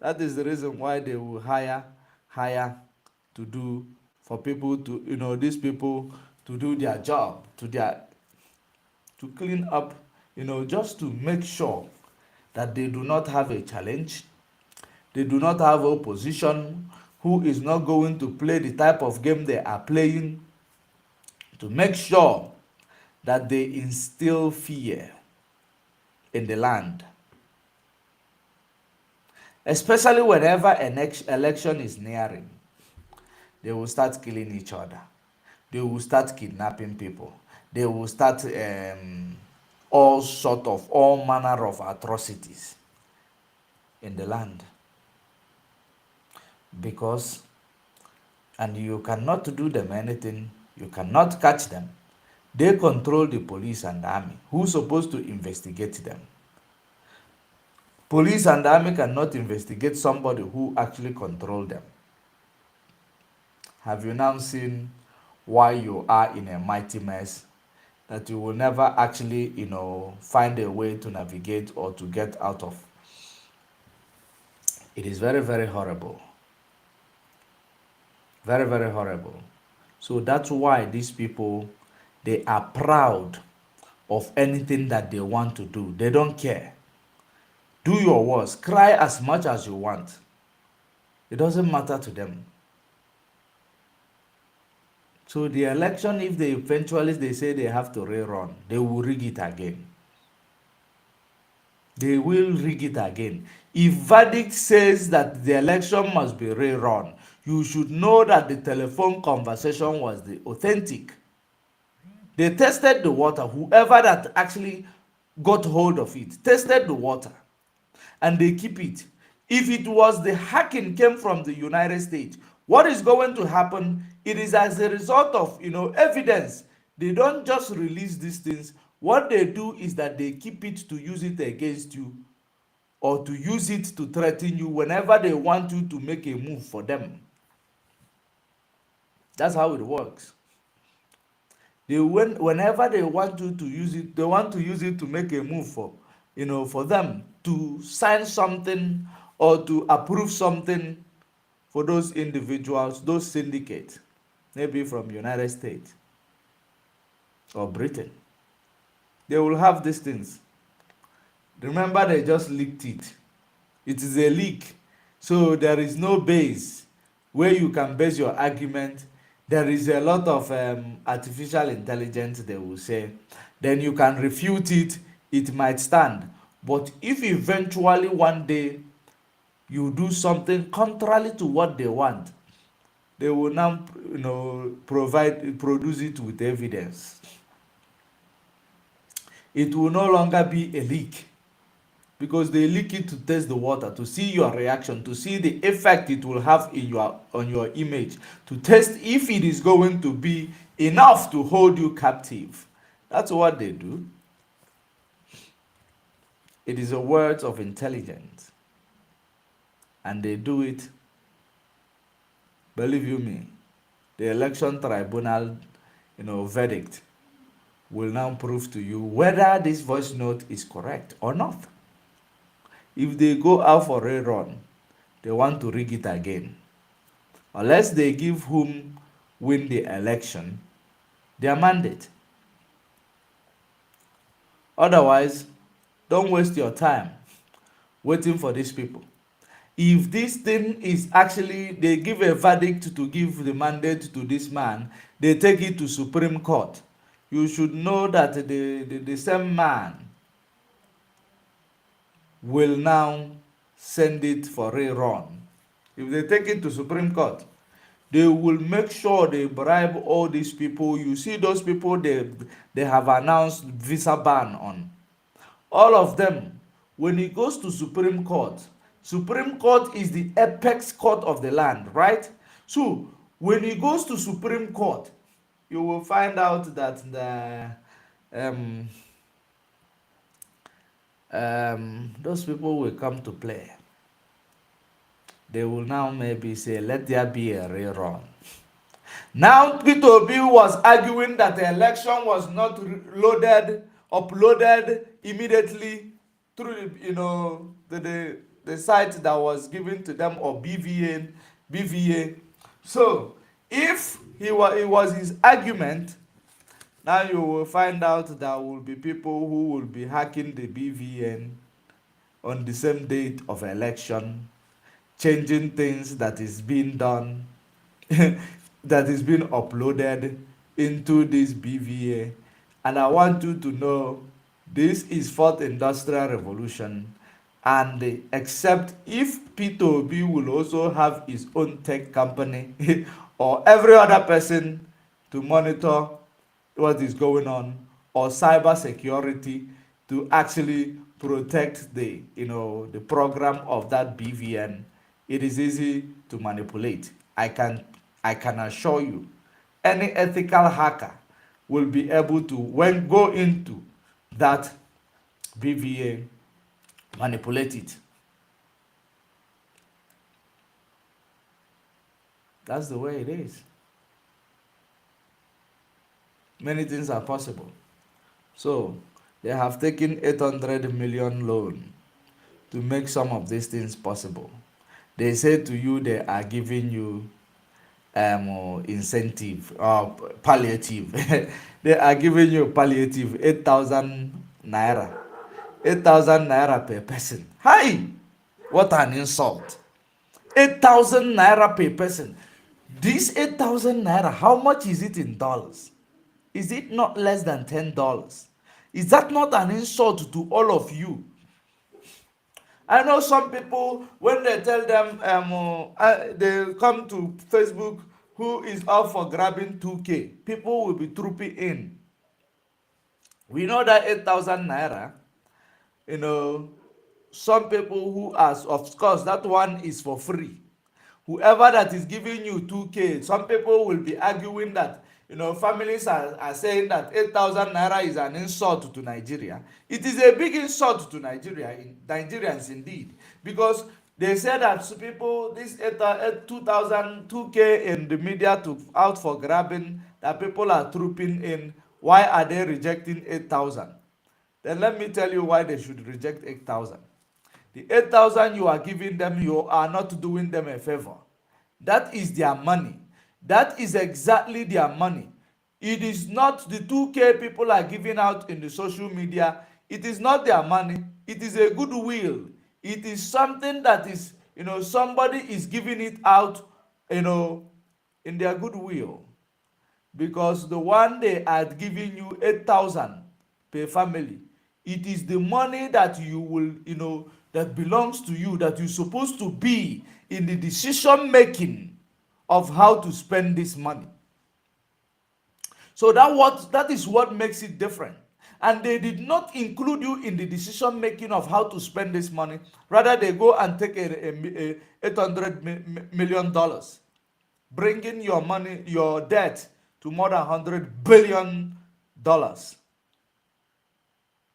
That is the reason why they will hire to do, for people to, these people to do their job, to clean up, just to make sure that they do not have a challenge. They do not have opposition who is not going to play the type of game they are playing, to make sure that they instill fear in the land. Especially whenever an election is nearing, they will start killing each other. They will start kidnapping people. They will start all manner of atrocities in the land. Because, and you cannot do them anything, you cannot catch them. They control the police and the army. Who's supposed to investigate them? Police and the army cannot investigate somebody who actually controls them. Have you now seen why you are in a mighty mess that you will never actually, find a way to navigate or to get out of? It is very, very horrible. Very, very horrible. So that's why these people, they are proud of anything that they want to do. They don't care. Do your worst. Cry as much as you want. It doesn't matter to them. So the election, if they eventually say they have to rerun, they will rig it again. They will rig it again. If verdict says that the election must be rerun, you should know that the telephone conversation was the authentic. They tested the water. Whoever that actually got hold of it tested the water, and they keep it. If it was the hacking came from the United States, what is going to happen? It is as a result of evidence. They don't just release these things. What they do is that they keep it to use it against you, or to use it to threaten you whenever they want you to make a move for them. That's how it works. Whenever they want you to use it, they want to use it to make a move for them to sign something or to approve something for those individuals, those syndicates, maybe from United States or Britain. They will have these things. Remember, they just leaked it. It is a leak. So there is no base where you can base your argument. There is a lot of artificial intelligence, they will say. Then you can refute it. It might stand. But if eventually one day you do something contrary to what they want, they will now produce it with evidence. It will no longer be a leak, because they leak it to test the water, to see your reaction, to see the effect it will have in your on your image, to test if it is going to be enough to hold you captive. That's what they do. It is a word of intelligence, and they do it. Believe you me, the election tribunal, verdict will now prove to you whether this voice note is correct or not. If they go out for a run, they want to rig it again. Unless they give whom win the election their mandate. Otherwise, don't waste your time waiting for these people. If this thing is actually, they give a verdict to give the mandate to this man, they take it to Supreme Court. You should know that the same man will now send it for a run. If they take it to Supreme Court, they will make sure they bribe all these people. You see those people they have announced visa ban on. All of them, when it goes to Supreme Court is the apex court of the land, right? So when it goes to Supreme Court, you will find out that those people will come to play. They will now maybe say, let there be a rerun. Now Peter Obi was arguing that the election was not uploaded immediately through the site that was given to them, or BVA. So if it was his argument, now you will find out there will be people who will be hacking the BVN on the same date of election, changing things that is being done, that is being uploaded into this BVA. And I want you to know, this is fourth industrial revolution, and except if Peter Obi will also have his own tech company or every other person to monitor what is going on, or cyber security to actually protect the program of that BVN, it is easy to manipulate. I can assure you, any ethical hacker will be able to, when go into that BVA, manipulate it. That's the way it is. Many things are possible. So they have taken 800 million loan to make some of these things possible. They say to you they are giving you incentive or palliative. They are giving you palliative 8,000 naira. 8,000 naira per person. Hi! What an insult. 8,000 naira per person. This 8,000 naira, how much is it in dollars? Is it not less than $10? Is that not an insult to all of you? I know some people, when they tell them, they come to Facebook, who is out for grabbing 2K, people will be trooping in. We know that 8,000 naira, some people who are, of course, that one is for free. Whoever that is giving you 2K, some people will be arguing that, families are saying that 8,000 naira is an insult to Nigeria. It is a big insult to Nigerians indeed, because they say that people, this 2,000, 2K in the media to out for grabbing, that people are trooping in. Why are they rejecting 8,000? Then let me tell you why they should reject 8,000. The 8,000 you are giving them, you are not doing them a favor. That is their money. That is exactly their money. It is not the 2K people are giving out in the social media. It is not their money. It is a goodwill. It is something that is, somebody is giving it out, in their goodwill. Because the one they are giving you 8,000 per family, it is the money that you will, that belongs to you, that you're supposed to be in the decision making of how to spend this money. So that is what makes it different. and they did not include you in the decision making of how to spend this money. Rather, they go and take a $800 million, bringing your money, your debt, to more than $100 billion.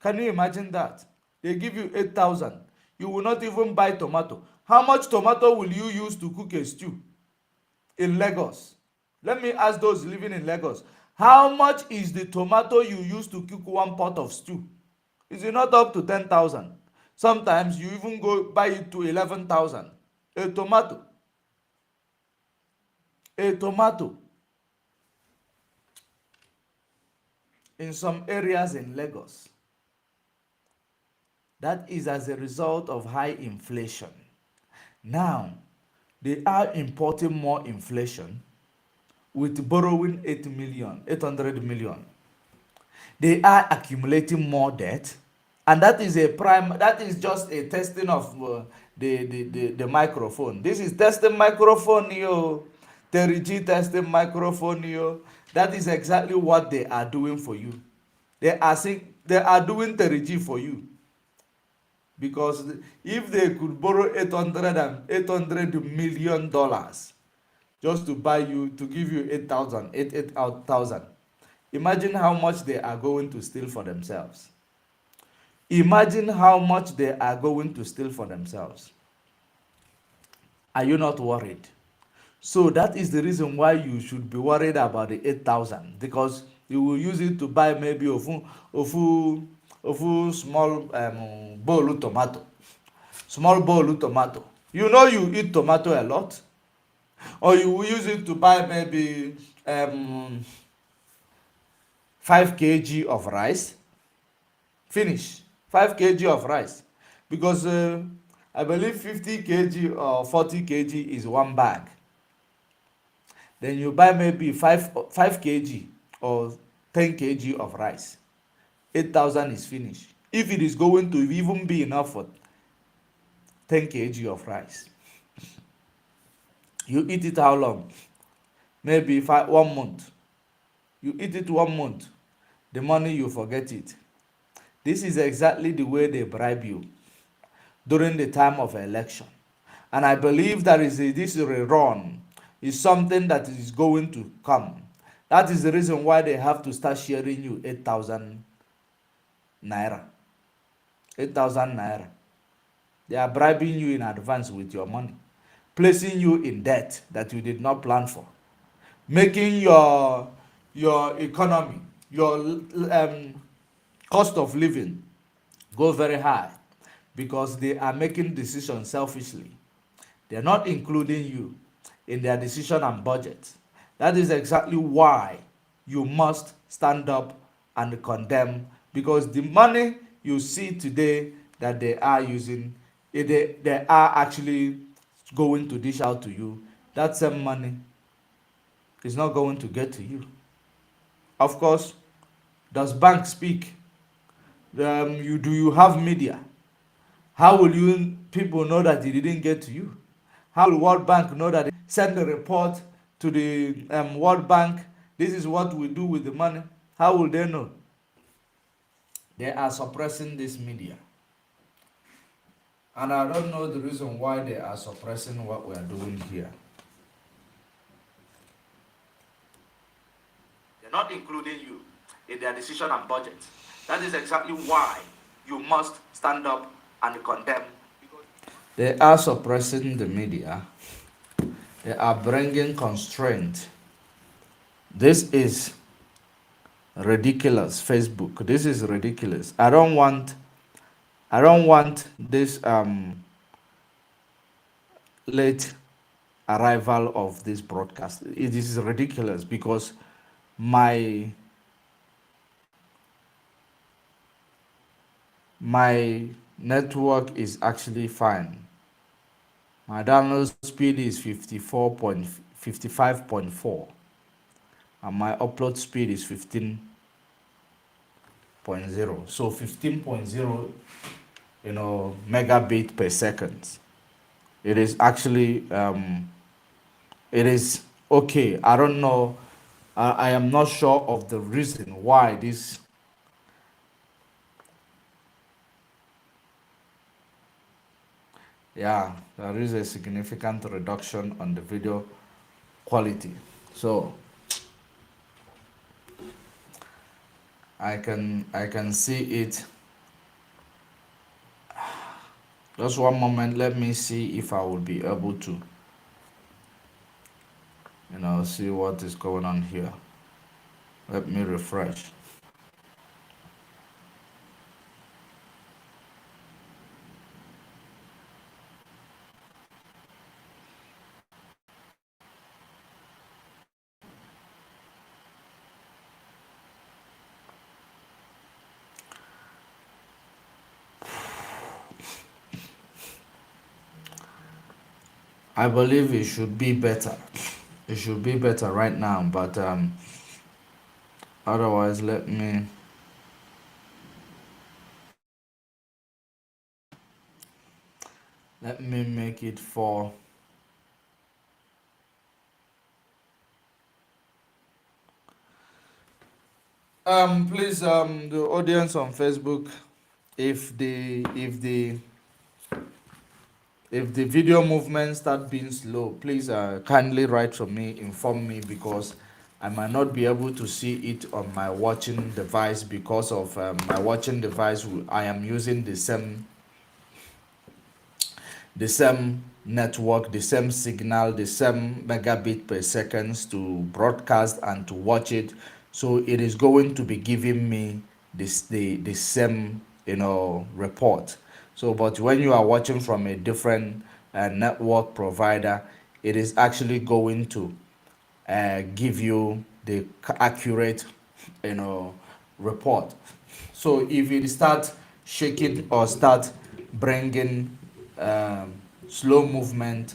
Can you imagine that? They give you 8,000. You will not even buy tomato. How much tomato will you use to cook a stew in Lagos? Let me ask those living in Lagos. How much is the tomato you use to cook one pot of stew? Is it not up to 10,000? Sometimes you even go buy it to 11,000. A tomato. A tomato. In some areas in Lagos. That is as a result of high inflation. Now, they are importing more inflation with borrowing 800 million. They are accumulating more debt, and that is just a testing of the microphone. This is testing microphone, yo. 3G testing microphone, yo. That is exactly what they are doing for you. They are doing 3G for you. Because if they could borrow $800 million just to buy you, to give you 8,000, imagine how much they are going to steal for themselves. Imagine how much they are going to steal for themselves. Are you not worried? So that is the reason why you should be worried about the 8,000, because you will use it to buy maybe ofu small bowl of tomato. Small bowl of tomato. You know you eat tomato a lot. Or you will use it to buy maybe 5 kg of rice. Finish. 5 kg of rice. Because I believe 50 kg or 40 kg is one bag. Then you buy maybe 5 kg or 10 kg of rice. 8,000 is finished. If it is going to even be enough for 10 kg of rice. You eat it how long? Maybe 1 month. You eat it 1 month. The money, you forget it. This is exactly the way they bribe you during the time of election. And I believe that this rerun is something that is going to come. That is the reason why they have to start sharing you 8,000 naira. 8,000 naira. They are bribing you in advance with your money, placing you in debt that you did not plan for, making your economy, your cost of living go very high, because they are making decisions selfishly. They are not including you in their decision and budget. That is exactly why you must stand up and condemn, because the money you see today that they are using, they are actually going to dish out to you. That same money is not going to get to you. Of course, does bank speak? Do you have media? How will people know that it didn't get to you? How will World Bank know that? Send a report to the World Bank. This is what we do with the money. How will they know? They are suppressing this media. And I don't know the reason why they are suppressing what we are doing here. They're not including you in their decision and budget. That is exactly why you must stand up and condemn. They are suppressing the media. They are bringing constraint. This is ridiculous. Facebook, this is ridiculous. I don't want this late arrival of this broadcast. It is ridiculous, because my network is actually fine. My download speed is 55.4, and my upload speed is 15.0. So 15.0, megabit per second. It is actually it is okay. I don't know. I am not sure of the reason why this yeah, there is a significant reduction on the video quality. So I can see it. Just one moment, let me see if I will be able to, see what is going on here. Let me refresh. I believe it should be better. It should be better right now, but otherwise, let me make it for. Please, the audience on Facebook, if the video movements start being slow, please kindly write for me, inform me, because I might not be able to see it on my watching device because of my watching device. I am using the same network, the same signal, the same megabit per seconds to broadcast and to watch it. So it is going to be giving me the same report. So but when you are watching from a different network provider, it is actually going to give you the accurate report. So if it start shaking or start bringing slow movement,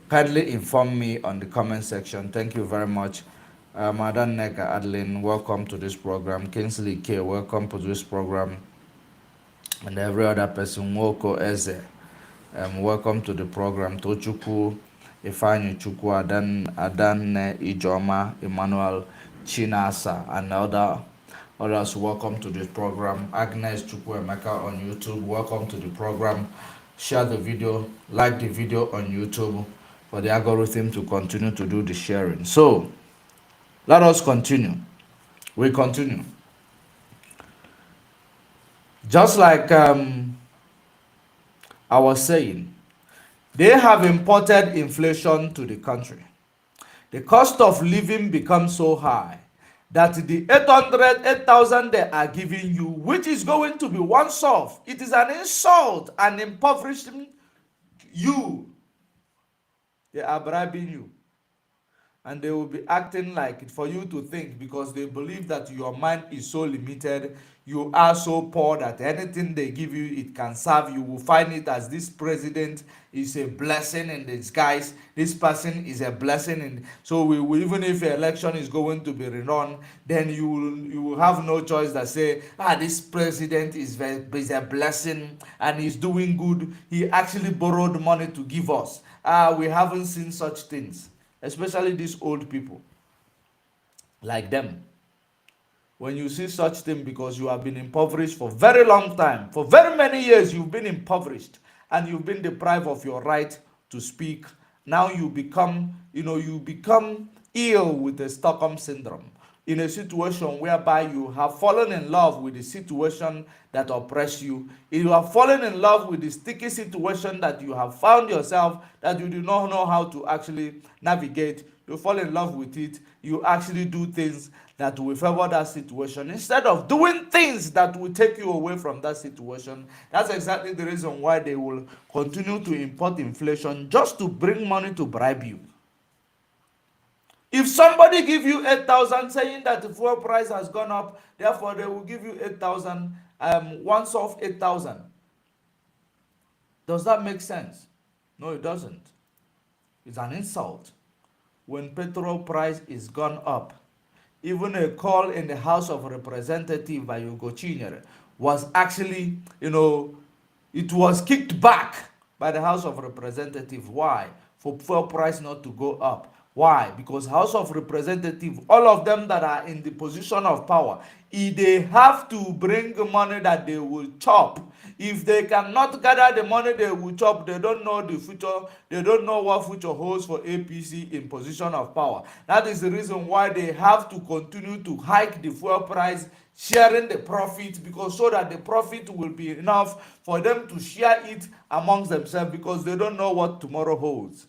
kindly inform me on the comment section. Thank you very much. Madam Neka Adeline, welcome to this program. Kingsley K, welcome to this program. And every other person, Woko Eze, welcome to the program. Tochukwu, Ifeanyi Chukwu, Adan Ijoma, Emmanuel Chinasa, and others, welcome to this program. Agnes Chukwuemeka on YouTube, welcome to the program. Share the video, like the video on YouTube for the algorithm to continue to do the sharing. So let us continue. We continue. Just like I was saying, they have imported inflation to the country. The cost of living becomes so high that the 8,000 they are giving you, which is going to be once off, it is an insult and impoverishing you. They are bribing you. And they will be acting like it for you to think, because they believe that your mind is so limited, you are so poor that anything they give you, it can serve. You will find it as this president is a blessing in disguise, this person is a blessing in, so we will, even if the election is going to be rerun, then you will have no choice that say, this president is a blessing and he's doing good, he actually borrowed money to give us. We haven't seen such things, especially these old people like them. When you see such thing, because you have been impoverished for very long time, for very many years you've been impoverished and you've been deprived of your right to speak. Now you become ill with the Stockholm syndrome, in a situation whereby you have fallen in love with the situation that oppress you. You have fallen in love with the sticky situation that you have found yourself, that you do not know how to actually navigate. You fall in love with it, you actually do things that will favor that situation instead of doing things that will take you away from that situation. That's exactly the reason why they will continue to import inflation, just to bring money to bribe you. If somebody give you 8,000 saying that the fuel price has gone up, therefore they will give you 8,000, once off 8,000. Does that make sense? No, it doesn't. It's an insult. When petrol price is gone up, even a call in the House of Representatives by Ugo Chinyere was actually, it was kicked back by the House of Representatives. Why? For fuel price not to go up. Why? Because House of Representatives, all of them that are in the position of power, if they have to bring money that they will chop, If they cannot gather the money they will chop, they don't know the future, they don't know what future holds for APC in position of power. That is the reason why they have to continue to hike the fuel price, sharing the profit, because so that the profit will be enough for them to share it amongst themselves, because they don't know what tomorrow holds.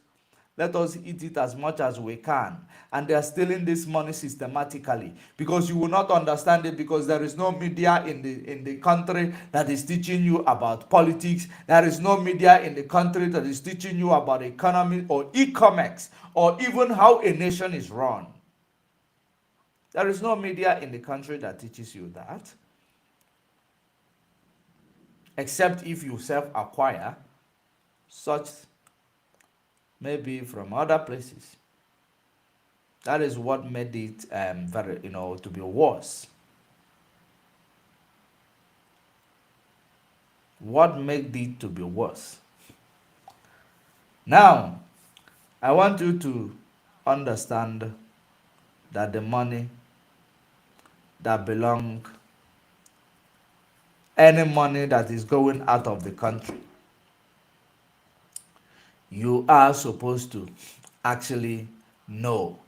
Let us eat it as much as we can. And they are stealing this money systematically, because you will not understand it, because there is no media in the country that is teaching you about politics. There is no media in the country that is teaching you about economy or e-commerce or even how a nation is run. There is no media in the country that teaches you that, except if you self-acquire such, maybe from other places. That is what made it very, to be worse. What made it to be worse? Now, I want you to understand that the money that belong, any money that is going out of the country, you are supposed to actually know.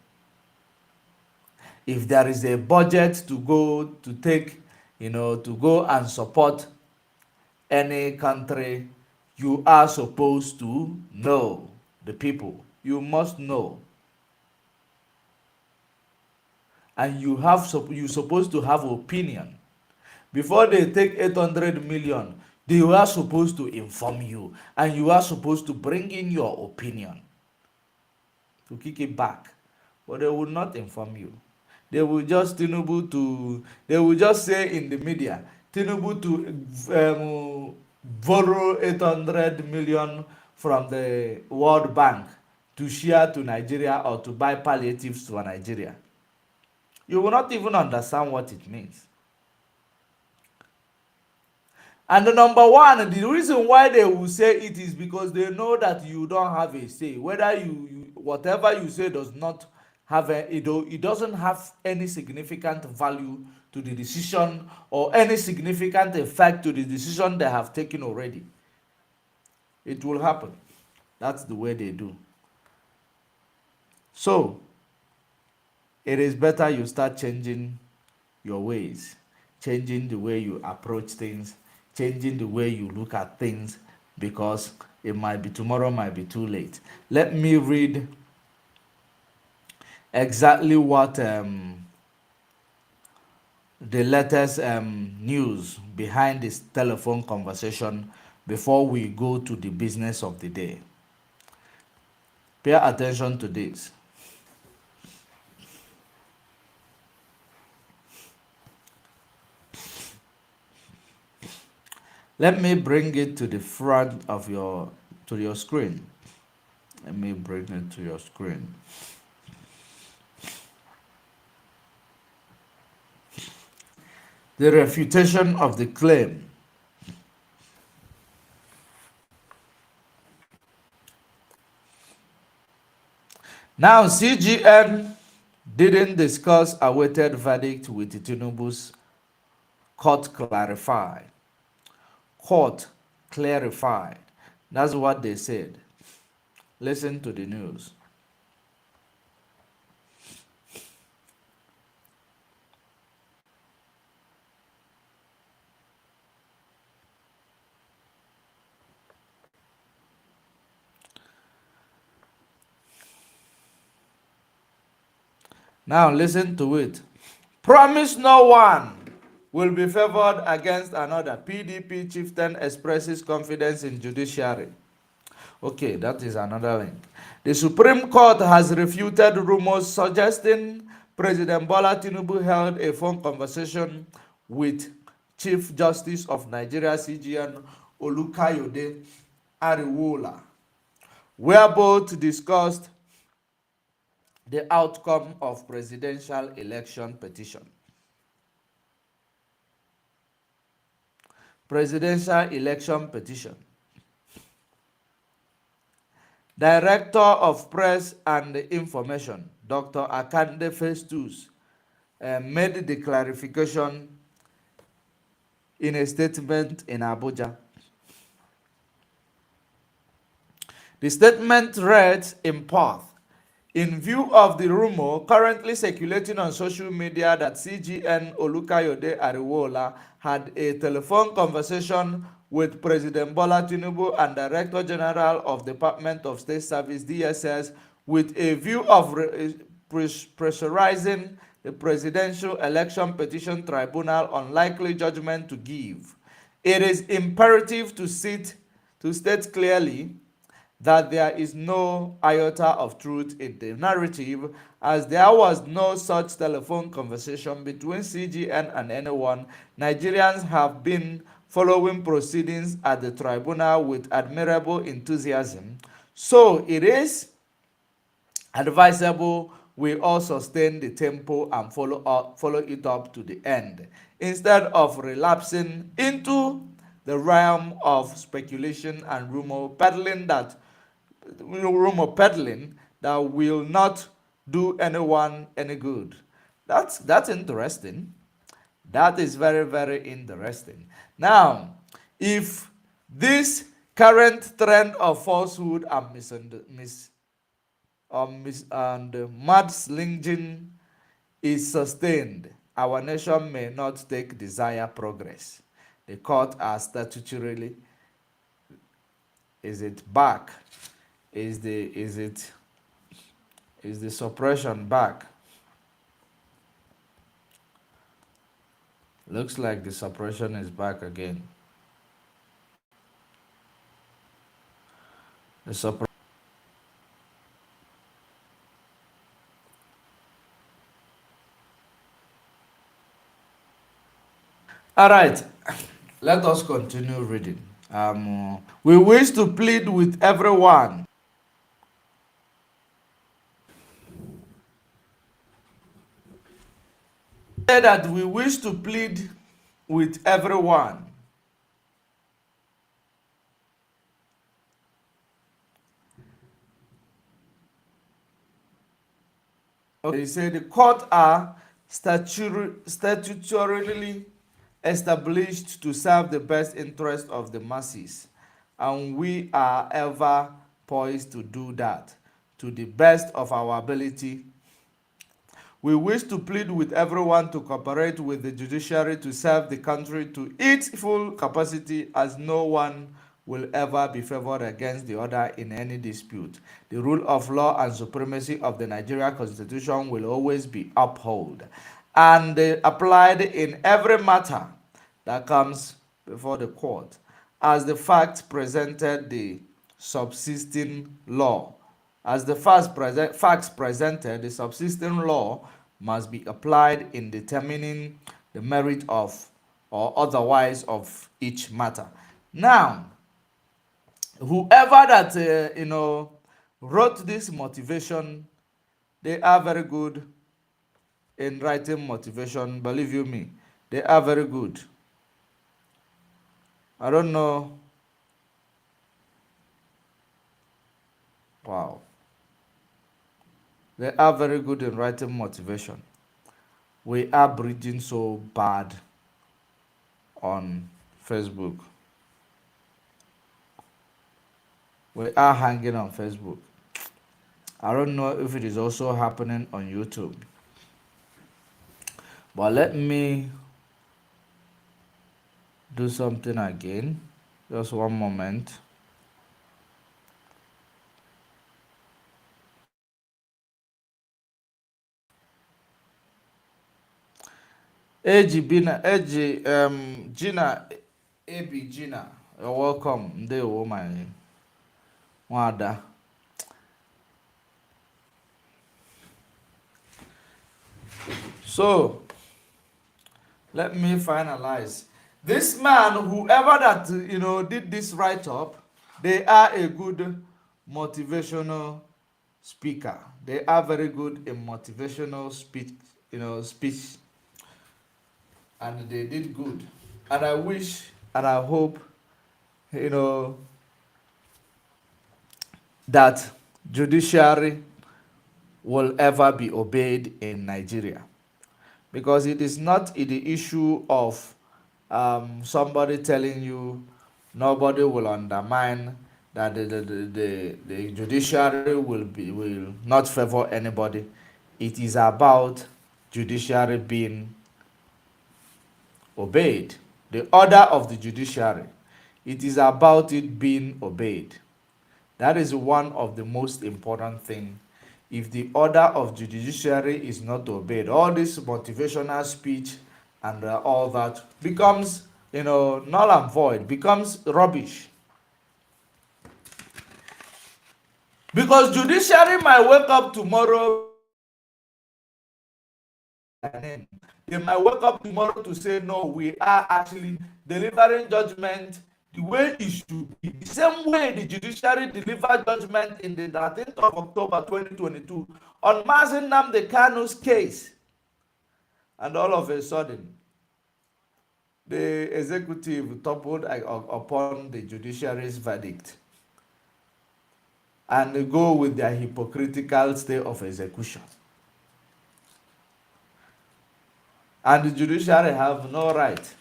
If there is a budget to go to take, to go and support any country, you are supposed to know the people. You must know. And you're supposed to have opinion. Before they take 800 million, they are supposed to inform you, and you are supposed to bring in your opinion to kick it back. But they will not inform you. They will just they will just say in the media, Tinubu to borrow 800 million from the World Bank to share to Nigeria, or to buy palliatives for Nigeria. You will not even understand what it means. And the number one, the reason why they will say it is because they know that you don't have a say. Whether whatever you say does not have it doesn't have any significant value to the decision, or any significant effect to the decision they have taken already. It will happen. That's the way they do. So, it is better you start changing your ways, changing the way you approach things, changing the way you look at things, because it might be tomorrow, might be too late. Let me read exactly what the latest news behind this telephone conversation before we go to the business of the day. Pay attention to this. Let me bring it to the front of your screen. Let me bring it to your screen. The refutation of the claim. Now, CGN didn't discuss awaited verdict with Tinubu's court clarified. Court clarified. That's what they said. Listen to the news. Now listen to it. Promise no one will be favored against another. PDP chieftain expresses confidence in judiciary. Okay, that is another link. The Supreme Court has refuted rumors suggesting President Bola Tinubu held a phone conversation with Chief Justice of Nigeria, CGN Olukayode Ariwola, where both discussed the outcome of presidential election petition. Presidential election petition. Director of Press and Information, Dr. Akande Festus, made the clarification in a statement in Abuja. The statement read in part, in view of the rumor currently circulating on social media that CGN Olukayode Ariwola had a telephone conversation with President Bola Tinubu and Director General of Department of State Service DSS with a view of pressurizing the Presidential Election Petition Tribunal on likely judgment to give, it is imperative to state clearly that there is no iota of truth in the narrative, as there was no such telephone conversation between CGN and anyone. Nigerians have been following proceedings at the tribunal with admirable enthusiasm, so it is advisable we all sustain the tempo and follow it up to the end, instead of relapsing into the realm of speculation and rumor peddling that will not do anyone any good. That's interesting. That is very, very interesting. Now, if this current trend of falsehood and mudslinging is sustained, our nation may not take desired progress. The court are statutorily. Is it back? Is the suppression back? Looks like the suppression is back again. The suppression. All right, let us continue reading. We wish to plead with everyone that we wish to plead with everyone okay. He said the court are statutorily established to serve the best interest of the masses, and we are ever poised to do that to the best of our ability. We wish to plead with everyone to cooperate with the judiciary to serve the country to its full capacity, as no one will ever be favored against the other in any dispute. The rule of law and supremacy of the Nigerian Constitution will always be upheld and applied in every matter that comes before the court, as the facts presented the subsisting law. As the facts presented, the subsisting law must be applied in determining the merit of or otherwise of each matter. Now, whoever that wrote this motivation, they are very good in writing motivation. Believe you me, they are very good. I don't know. Wow. They are very good in writing motivation. We are breathing so bad on Facebook. We are hanging on Facebook. I don't know if it is also happening on YouTube. But let me do something again. Just one moment. Gina, AB Gina, you're welcome. Ndewo my Wada. So, let me finalize. This man, whoever that did this write-up, they are a good motivational speaker. They are very good in motivational speech, and they did good. And I wish and I hope, that judiciary will ever be obeyed in Nigeria, because it is not the issue of somebody telling you nobody will undermine that the judiciary will not favor anybody. It is about judiciary being obeyed. The order of the judiciary. It is about it being obeyed. That is one of the most important things. If the order of the judiciary is not obeyed, all this motivational speech and all that becomes, null and void, becomes rubbish. Because judiciary might wake up tomorrow, they might wake up tomorrow to say, no, we are actually delivering judgment the way it should be. The same way the judiciary delivered judgment in the 13th of October 2022 on Mazi Nnamdi Kanu's case. And all of a sudden, the executive toppled upon the judiciary's verdict and go with their hypocritical stay of execution. And the judiciary have no right,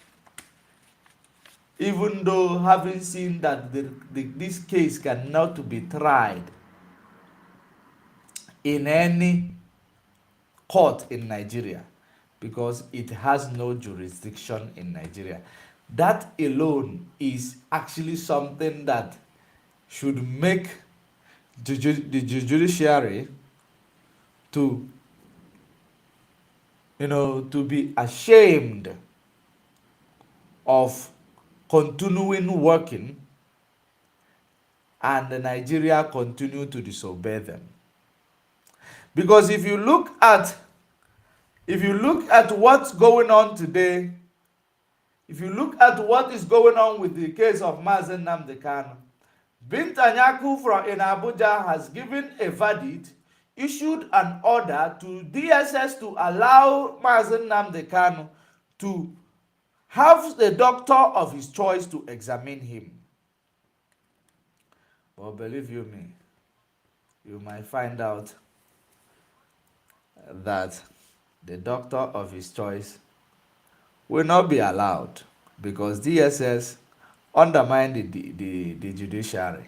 even though having seen that this case cannot be tried in any court in Nigeria because it has no jurisdiction in Nigeria. That alone is actually something that should make the judiciary to be ashamed of continuing working and Nigeria continue to disobey them. Because if you look at what's going on today, if you look at what is going on with the case of Mazi Nnamdi Kanu, Binta Nyako in Abuja has given a verdict, issued an order to DSS to allow Mazi Nnamdi Kanu to have the doctor of his choice to examine him. But believe you me, you might find out that the doctor of his choice will not be allowed because DSS undermined the judiciary.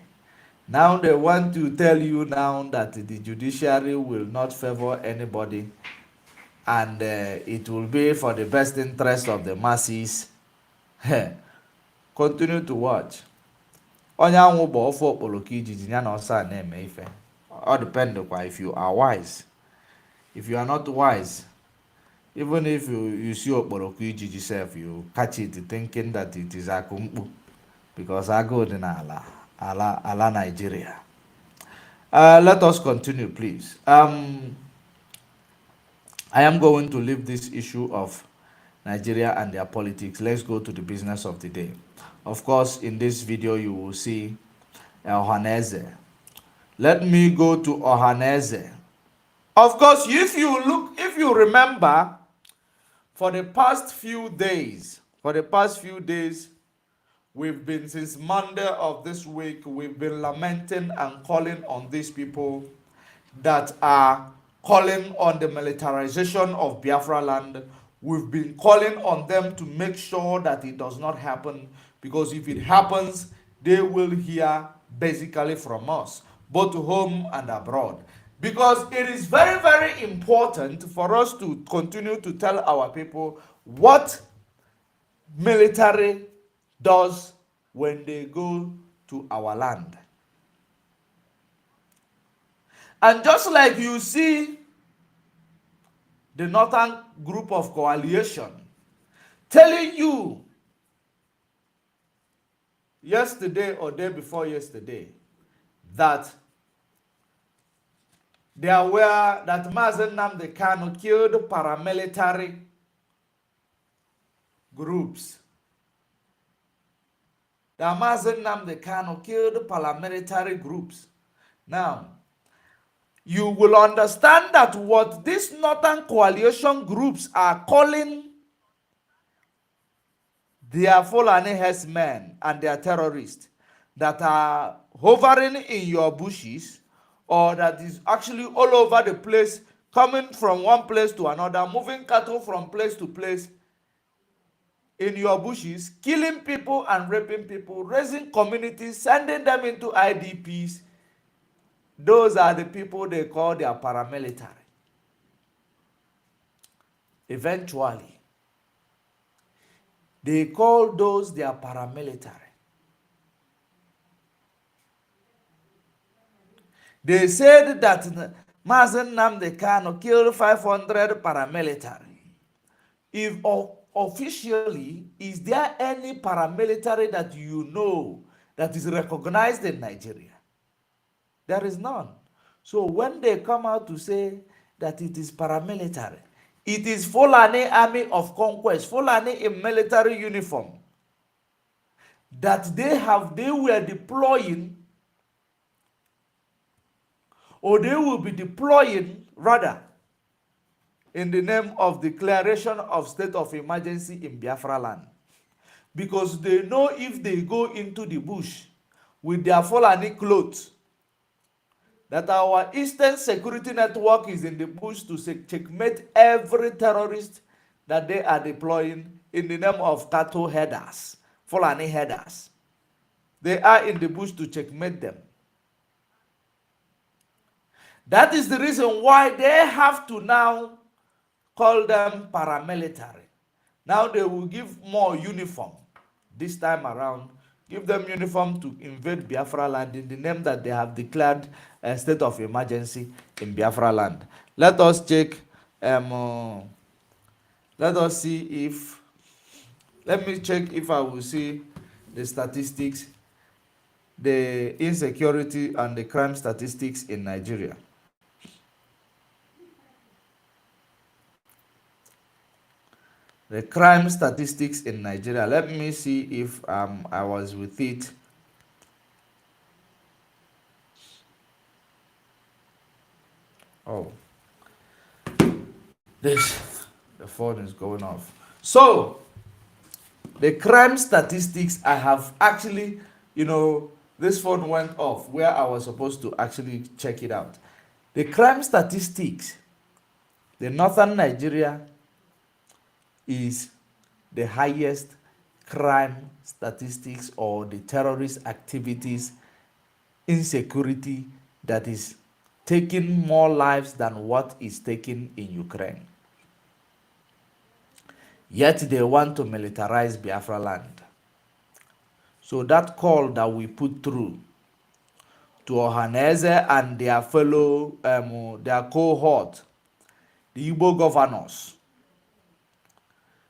Now they want to tell you now that the judiciary will not favor anybody and it will be for the best interest of the masses. Continue to watch. Onye anwụ bụ ofe okpoloko ijiji ya na ọsọ na-eme ife. All depend if you are wise. If you are not wise, even if you see okpoloko ijiji self, you catch it thinking that it is akumkpu because I go in ala Nigeria. Let us continue, please. I am going to leave this issue of Nigeria and their politics. Let's go to the business of the day. Of course, in this video, you will see Ohanaeze. Let me go to Ohanaeze. Of course, if you remember, for the past few days, we've been, since Monday of this week, we've been lamenting and calling on these people that are calling on the militarization of Biafra land. We've been calling on them to make sure that it does not happen, because if it happens, they will hear basically from us, both home and abroad. Because it is very, very important for us to continue to tell our people what military does when they go to our land. And just like you see the Northern Group of Coalition telling you yesterday or day before yesterday that they are aware that Mazi Nnamdi Kanu killed paramilitary groups. That Mazi Nnamdi Kanu killed paramilitary groups. Now, you will understand that what these Northern Coalition groups are calling their Fulani herdsmen and their terrorists that are hovering in your bushes, or that is actually all over the place, coming from one place to another, moving cattle from place to place. in your bushes, killing people and raping people, raising communities, sending them into IDPs. Those are the people they call their paramilitary. Eventually, they call those their paramilitary. They said that Mazen Nnamdi Kanu killed 500 paramilitary. If officially, is there any paramilitary that you know that is recognized in Nigeria? There is none. So when they come out to say that it is paramilitary, it is Fulani Army of Conquest, Fulani in military uniform, that they were deploying, or they will be deploying rather, in the name of declaration of state of emergency in Biafra land. Because they know if they go into the bush with their Fulani clothes, that our Eastern Security Network is in the bush to checkmate every terrorist that they are deploying in the name of cattle headers, Fulani headers. They are in the bush to checkmate them. That is the reason why they have to now call them paramilitary. Now they will give more uniform this time around. Give them uniform to invade Biafra land in the name that they have declared a state of emergency in Biafra land. Let us check. Let us see if. Let me check if I will see the statistics, the insecurity and the crime statistics in Nigeria. The crime statistics in Nigeria. Let me see if I was with it. Oh, the phone is going off. So, the crime statistics, I have actually, this phone went off where I was supposed to actually check it out. The crime statistics, the northern Nigeria is the highest crime statistics, or the terrorist activities, insecurity that is taking more lives than what is taken in Ukraine. Yet they want to militarize Biafra land. So that call that we put through to Ohanaeze and their fellow, their cohort, the Igbo governors,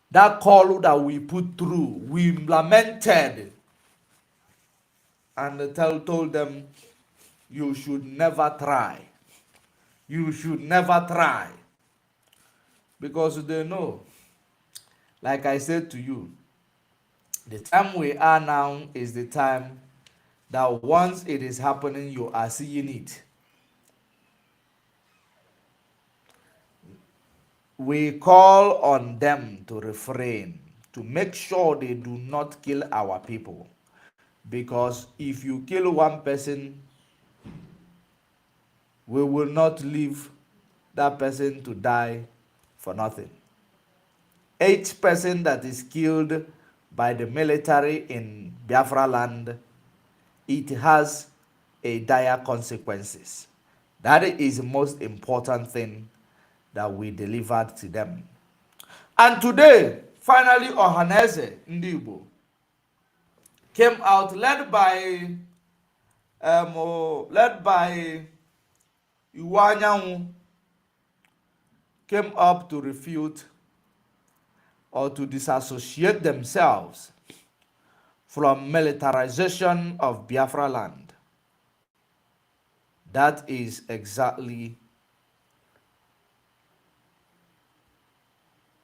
that call that we put through, we lamented and told them, you should never try. You should never try. Because they know, like I said to you, the time we are now is the time that once it is happening, you are seeing it. We call on them to refrain, to make sure they do not kill our people. Because if you kill one person, we will not leave that person to die for nothing. Each person that is killed by the military in Biafra land, it has a dire consequences. That is the most important thing that we delivered to them. And today, finally, Ohanaeze Ndibo came out, led by Iwanyanwu, came up to refute or to disassociate themselves from militarization of Biafra land. That is exactly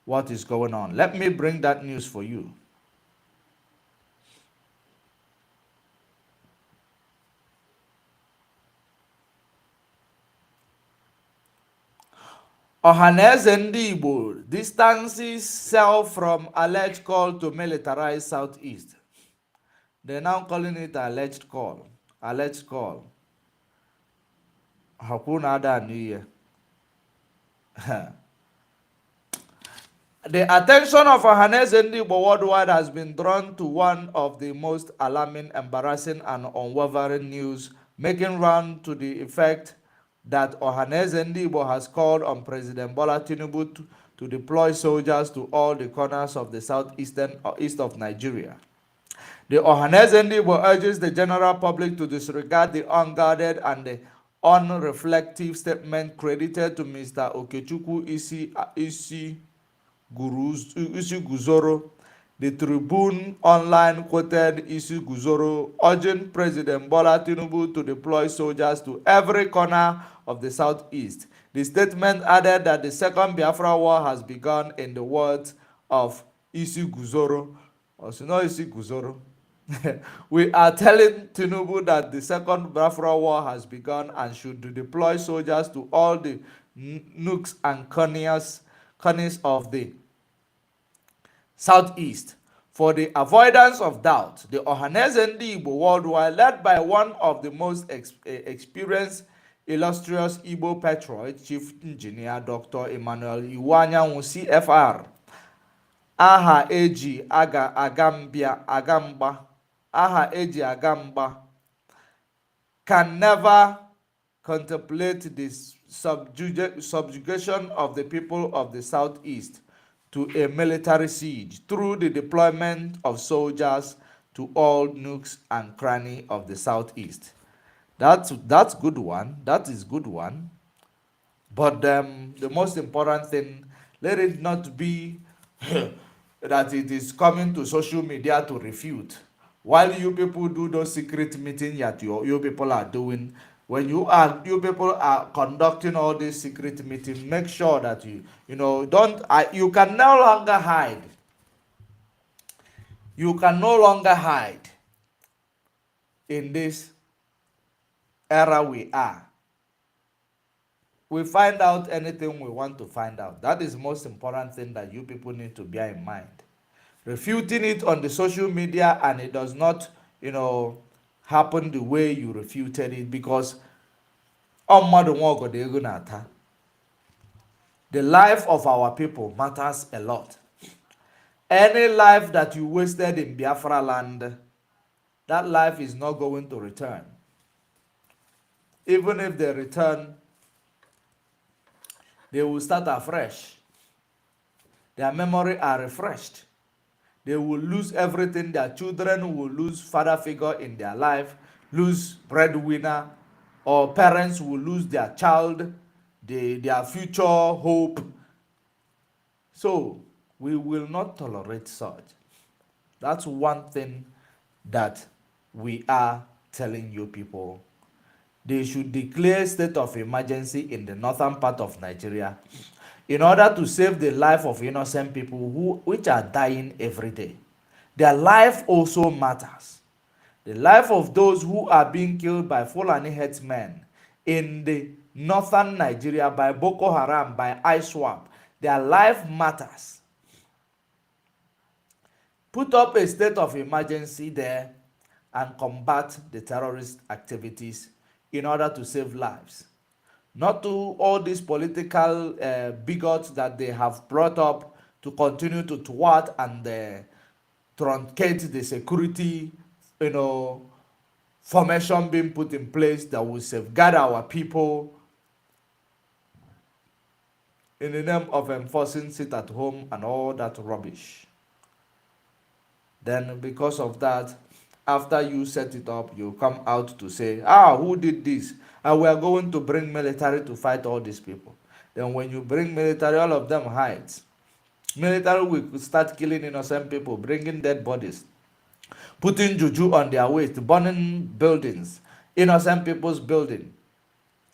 what is going on. Let me bring that news for you. Ohanaeze Ndibo distances self from alleged call to militarize Southeast. They're now calling it alleged call. Alleged call. Hakuna ada niye. The attention of Ohanaeze Distances worldwide has been drawn to one of the most alarming, embarrassing, and unwavering news making round to the effect that Ohanaeze Distances has called on President Bola Tinubu to deploy soldiers to all the corners of the southeastern or east of Nigeria. The Ohanaeze Distances urges the general public to disregard the unguarded and the unreflective statement credited to Mr. Okechukwu Isi Guzoro. The Tribune Online quoted Isi Guzoro urging President Bola Tinubu to deploy soldiers to every corner of the southeast. The statement added that the second Biafra war has begun, in the words of Isi Guzoro. Also, no Isi Guzoro. We are telling Tinubu that the second Biafra war has begun and should deploy soldiers to all the nooks and crannies of the southeast. For the avoidance of doubt, the Ohanaeze Distances worldwide, led by one of the most experienced, illustrious Igbo patriots, Chief Engineer Dr. Emmanuel Iwanyanwu CFR, aha eji agamba, can never contemplate the subjugation of the people of the southeast to a military siege through the deployment of soldiers to all nooks and crannies of the southeast. That's good one. That is good one. But the most important thing, let it not be that it is coming to social media to refute. While you people do those secret meetings that you people are doing, when you people are conducting all these secret meetings, make sure that you can no longer hide. You can no longer hide in this era we are. We find out anything we want to find out. That is the most important thing that you people need to bear in mind. Refuting it on the social media and it does not, happen the way you refuted it, because the life of our people matters a lot. Any life that you wasted in Biafra land, that life is not going to return. Even if they return, they will start afresh. Their memory are refreshed. They will lose everything. Their children will lose father figure in their life, lose breadwinner, or parents will lose their child, their future hope. So we will not tolerate such. That's one thing that we are telling you people. They should declare state of emergency in the northern part of Nigeria in order to save the life of innocent people which are dying every day. Their life also matters. The life of those who are being killed by Fulani headsmen in the northern Nigeria, by Boko Haram, by ISWAP, their life matters. Put up a state of emergency there and combat the terrorist activities in order to save lives. Not to all these political bigots that they have brought up to continue to thwart and truncate the security, formation being put in place that will safeguard our people in the name of enforcing sit at home and all that rubbish. Then because of that, after you set it up, you come out to say, who did this? And we are going to bring military to fight all these people. Then when you bring military, all of them hides. Military will start killing innocent people, bringing dead bodies, putting juju on their waist, burning buildings, innocent people's building,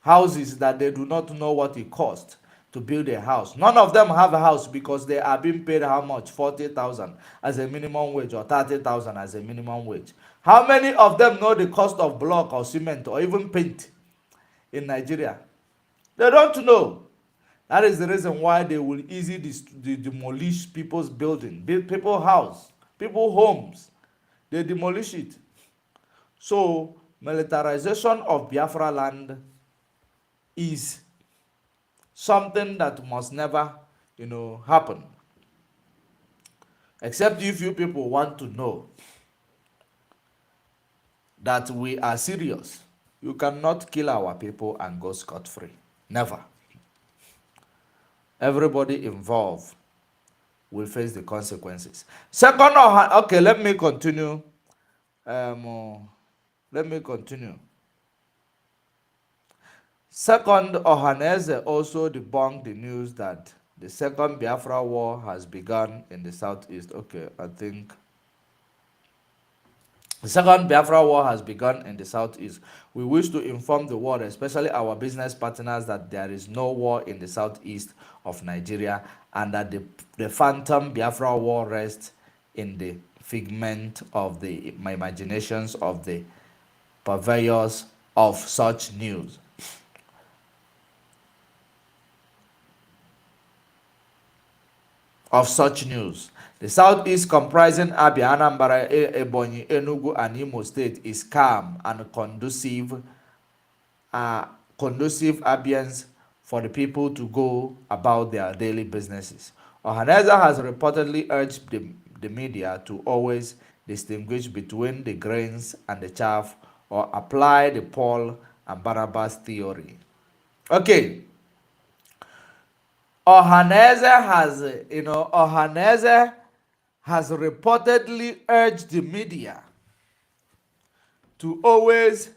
houses that they do not know what it cost to build a house. None of them have a house because they are being paid how much? 40,000 as a minimum wage, or 30,000 as a minimum wage. How many of them know the cost of block or cement or even paint in Nigeria? They don't know. That is the reason why they will easily demolish people's building, people's house, people's homes. They demolish it. So militarization of Biafra land is something that must never, happen. Except if you people want to know that we are serious. You cannot kill our people and go scot-free. Never. Everybody involved will face the consequences. Second, okay, let me continue. Let me continue. Second, Ohanaeze also debunked the news that the second Biafra war has begun in the southeast. Okay, I think the second Biafra war has begun in the southeast. We wish to inform the world, especially our business partners, that there is no war in the southeast of Nigeria and that the phantom Biafra war rests in the figment of the imaginations of the purveyors of such news. The southeast, comprising Abia, Anambra, Ebonyi, Enugu, and Imo State, is calm and conducive ambience for the people to go about their daily businesses. Ohanaeze has reportedly urged the media to always distinguish between the grains and the chaff, or apply the Paul and Barnabas theory. Okay. Ohanaeze has reportedly urged the media to always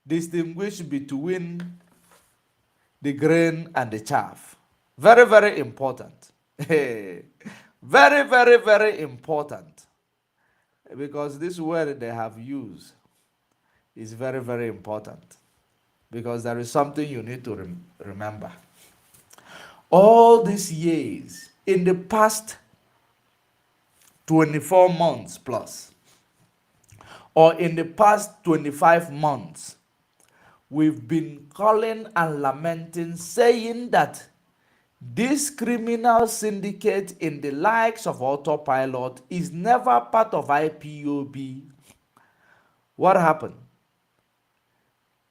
distinguish between the grain and the chaff. Very, very important. Very, very, very important. Because this word they have used is very, very important. Because there is something you need to remember. All these years, in the past 24 months plus, or in the past 25 months, we've been calling and lamenting, saying that this criminal syndicate in the likes of Autopilot is never part of IPOB. What happened?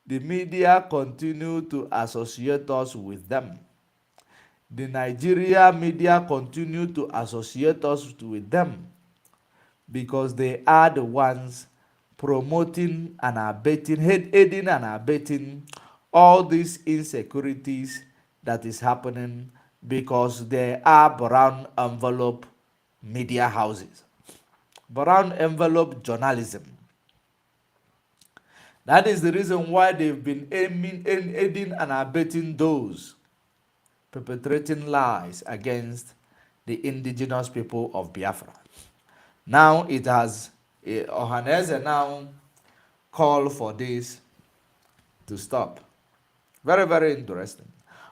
The media continue to associate us with them. The Nigeria media continue to associate us with them because they are the ones promoting and aiding and abetting all these insecurities that is happening, because they are brown envelope media houses, brown envelope journalism. That is the reason why they've been aiding and abetting those perpetrating lies against the indigenous people of Biafra. Now it has, Ohanaeze now called for this to stop. Very, very interesting.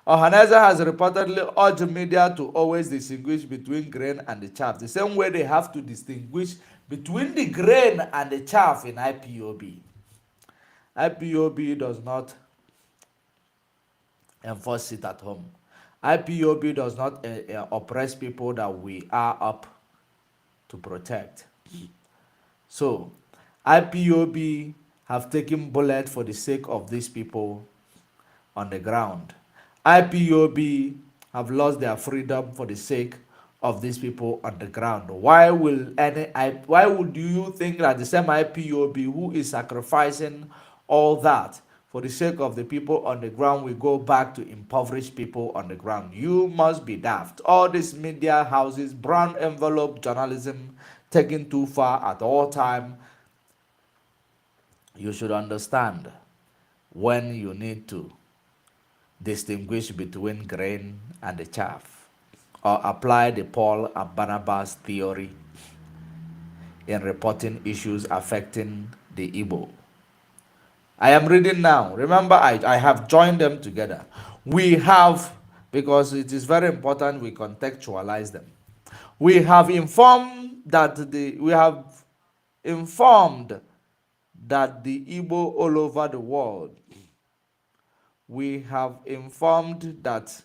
Ohanaeze has reportedly urged media to always distinguish between grain and the chaff, the same way they have to distinguish between the grain and the chaff in IPOB. IPOB does not enforce it at home. IPOB does not oppress people that we are up to protect. So, IPOB have taken bullet for the sake of these people on the ground. IPOB have lost their freedom for the sake of these people on the ground. Why would you think that the same IPOB who is sacrificing all that for the sake of the people on the ground will go back to impoverish people on the ground? You must be daft. All these media houses, brown envelope journalism, taken too far at all time. You should understand when you need to distinguish between grain and the chaff, or apply the Paul and Barnabas theory in reporting issues affecting the Igbo. I am reading now. Remember, I have joined them together. We have, because it is very important we contextualize them. We have informed that the Igbo all over the world, we have informed that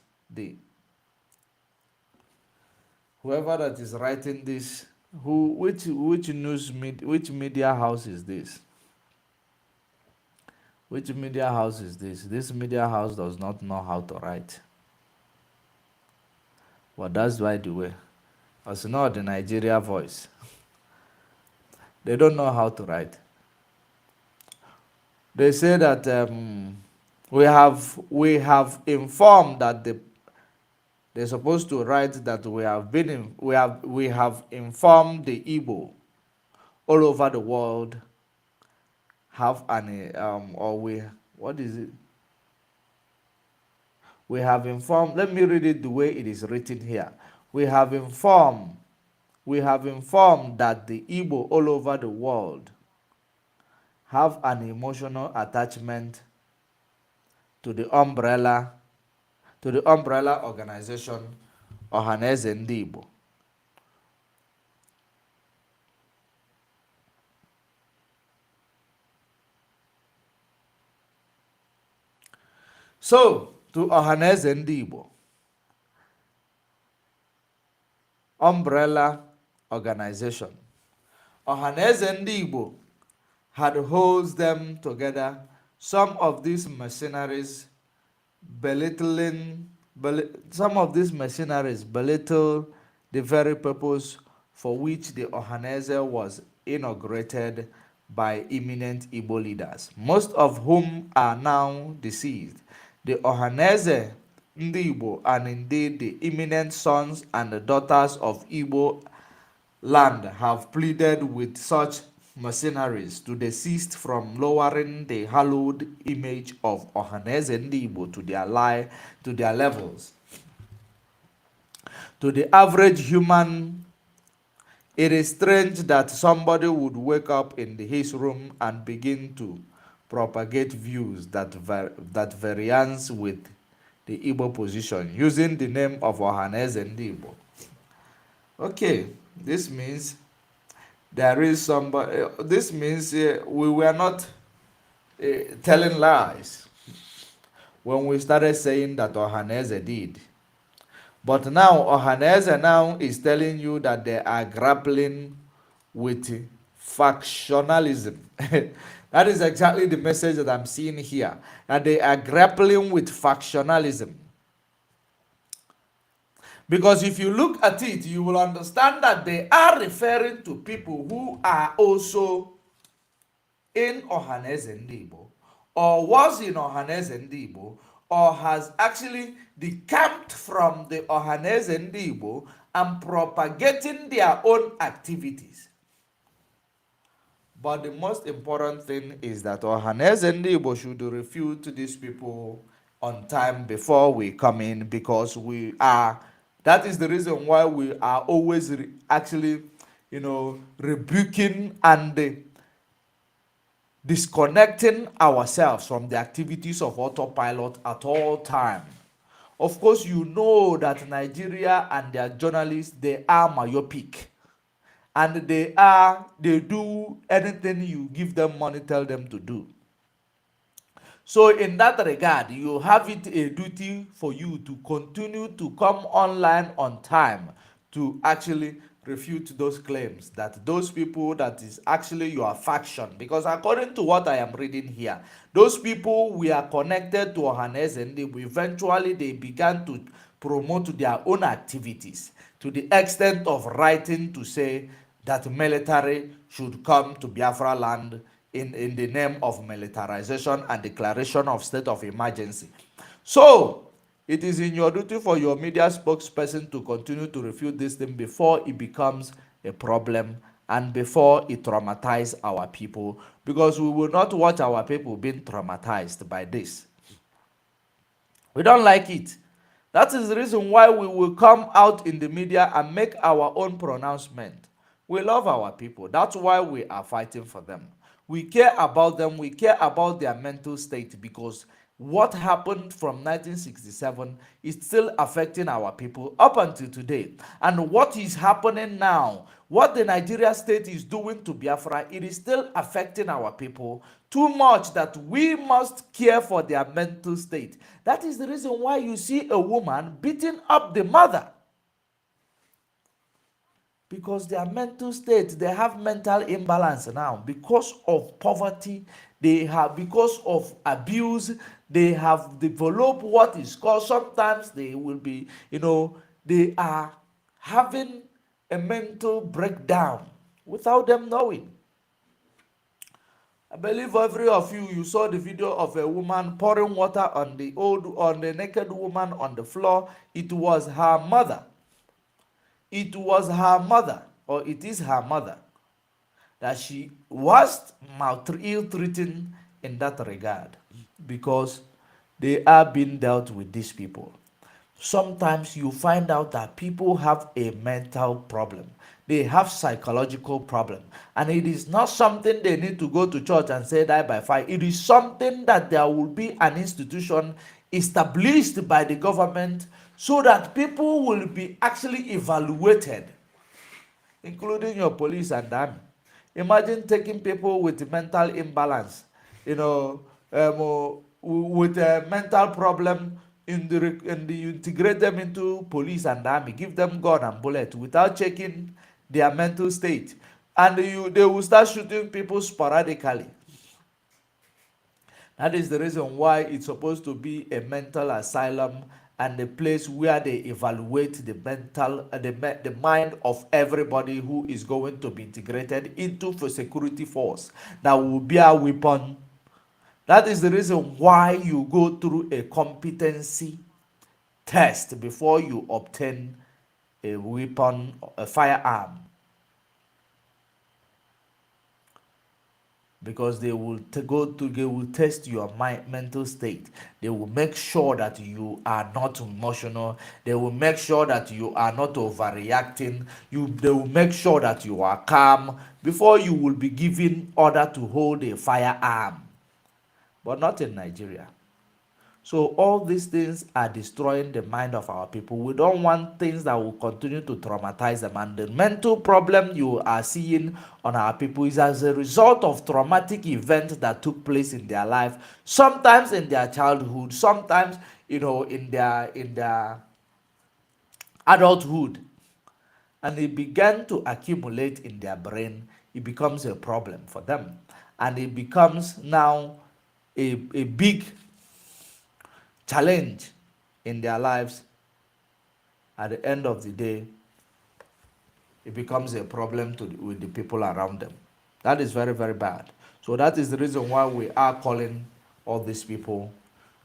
whoever that is writing this, which media house is this? Which media house is this? This media house does not know how to write. Well, that's by the way. As you know, the Nigeria voice. They don't know how to write. They say that we have informed that they're supposed to write that we have informed the Igbo all over the world have an or we what is it? We have informed. Let me read it the way it is written here. We have informed. We have informed that the Igbo all over the world have an emotional attachment to the umbrella organization Ohanaeze Igbo. So, to Ohanaeze Igbo, umbrella organization, Ohanaeze Igbo had holds them together. Some of these mercenaries belittle the very purpose for which the Ohanaeze was inaugurated by eminent Igbo leaders, most of whom are now deceased. The Ohanaeze Ndi Igbo, and indeed the eminent sons and the daughters of Igbo land, have pleaded with such mercenaries to desist from lowering the hallowed image of Ohanaeze Ndi Igbo to their levels. To the average human, it is strange that somebody would wake up in his room and begin to propagate views that variance with the Igbo position using the name of Ohanaeze Ndi Igbo. Okay, this means there is somebody. This means we were not telling lies when we started saying that Ohanaeze did. But now Ohanaeze now is telling you that they are grappling with factionalism. That is exactly the message that I'm seeing here. That they are grappling with factionalism. Because if you look at it, you will understand that they are referring to people who are also in Ohanaeze Ndi Igbo, or was in Ohanaeze Ndi Igbo, or has actually decamped from the Ohanaeze Ndi Igbo and propagating their own activities. But the most important thing is that Ohanaeze Ndi Igbo should refute these people on time before we come in, because that is the reason why we are always actually, rebuking and disconnecting ourselves from the activities of autopilot at all time. Of course, you know that Nigeria and their journalists, they are myopic. And they do anything you give them money, tell them to do. So in that regard, you have it a duty for you to continue to come online on time to actually refute those claims that those people that is actually your faction, because according to what I am reading here, those people were connected to Ohanaeze Ndi Igbo. Eventually they began to promote their own activities to the extent of writing to say that military should come to Biafra land in the name of militarization and declaration of state of emergency. So it is in your duty for your media spokesperson to continue to refute this thing before it becomes a problem and before it traumatizes our people, because we will not watch our people being traumatized by this. We don't like it. That is the reason why we will come out in the media and make our own pronouncement. We love our people. That's why we are fighting for them. We care about them. We care about their mental state, because what happened from 1967 is still affecting our people up until today. And what is happening now, what the Nigeria state is doing to Biafra, it is still affecting our people too much that we must care for their mental state. That is the reason why you see a woman beating up the mother. Because their mental state, they have mental imbalance now because of poverty, because of abuse, they have developed what is called, sometimes they will be, they are having a mental breakdown without them knowing. I believe every of you saw the video of a woman pouring water on the naked woman on the floor. It was her mother. It was her mother, or it is her mother, that she was ill-treating in that regard, because they are being dealt with these people. Sometimes you find out that people have a mental problem, they have psychological problem, and it is not something they need to go to church and say die by fire. It is something that there will be an institution established by the government so that people will be actually evaluated, including your police and army. Imagine taking people with mental imbalance, with a mental problem, you integrate them into police and army, give them gun and bullet without checking their mental state, and they will start shooting people sporadically. That is the reason why it's supposed to be a mental asylum and a place where they evaluate the the mind of everybody who is going to be integrated into the security force that will be a weapon. That is the reason why you go through a competency test before you obtain a weapon, a firearm. Because they will test your mental state. They will make sure that you are not emotional. They will make sure that you are not overreacting. They will make sure that you are calm before you will be given order to hold a firearm. But not in Nigeria. So all these things are destroying the mind of our people. We don't want things that will continue to traumatize them. And the mental problem you are seeing on our people is as a result of traumatic events that took place in their life, sometimes in their childhood, sometimes in their adulthood. And it began to accumulate in their brain. It becomes a problem for them. And it becomes now a big challenge in their lives. At the end of the day, it becomes a problem with the people around them. That is very, very bad. So that is the reason why we are calling all these people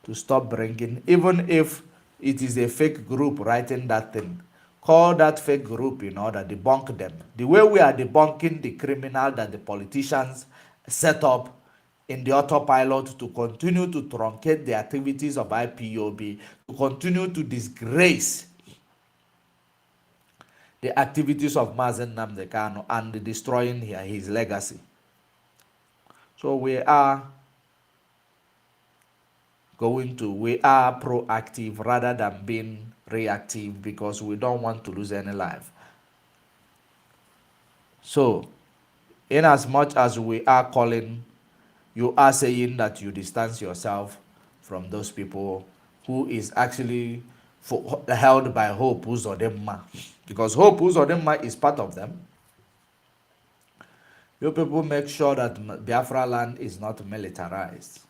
to stop bringing, even if it is a fake group writing that thing, call that fake group in order, debunk them. The way we are debunking the criminal that the politicians set up in the autopilot to continue to truncate the activities of IPOB, to continue to disgrace the activities of Mazen Nnamdi Kanu and destroying his legacy. So we are proactive rather than being reactive, because we don't want to lose any life. So, in as much as we are calling, you are saying that you distance yourself from those people who is actually held by Hope Uzodimma, because Hope Uzodimma is part of them. You people make sure that Biafra land is not militarized.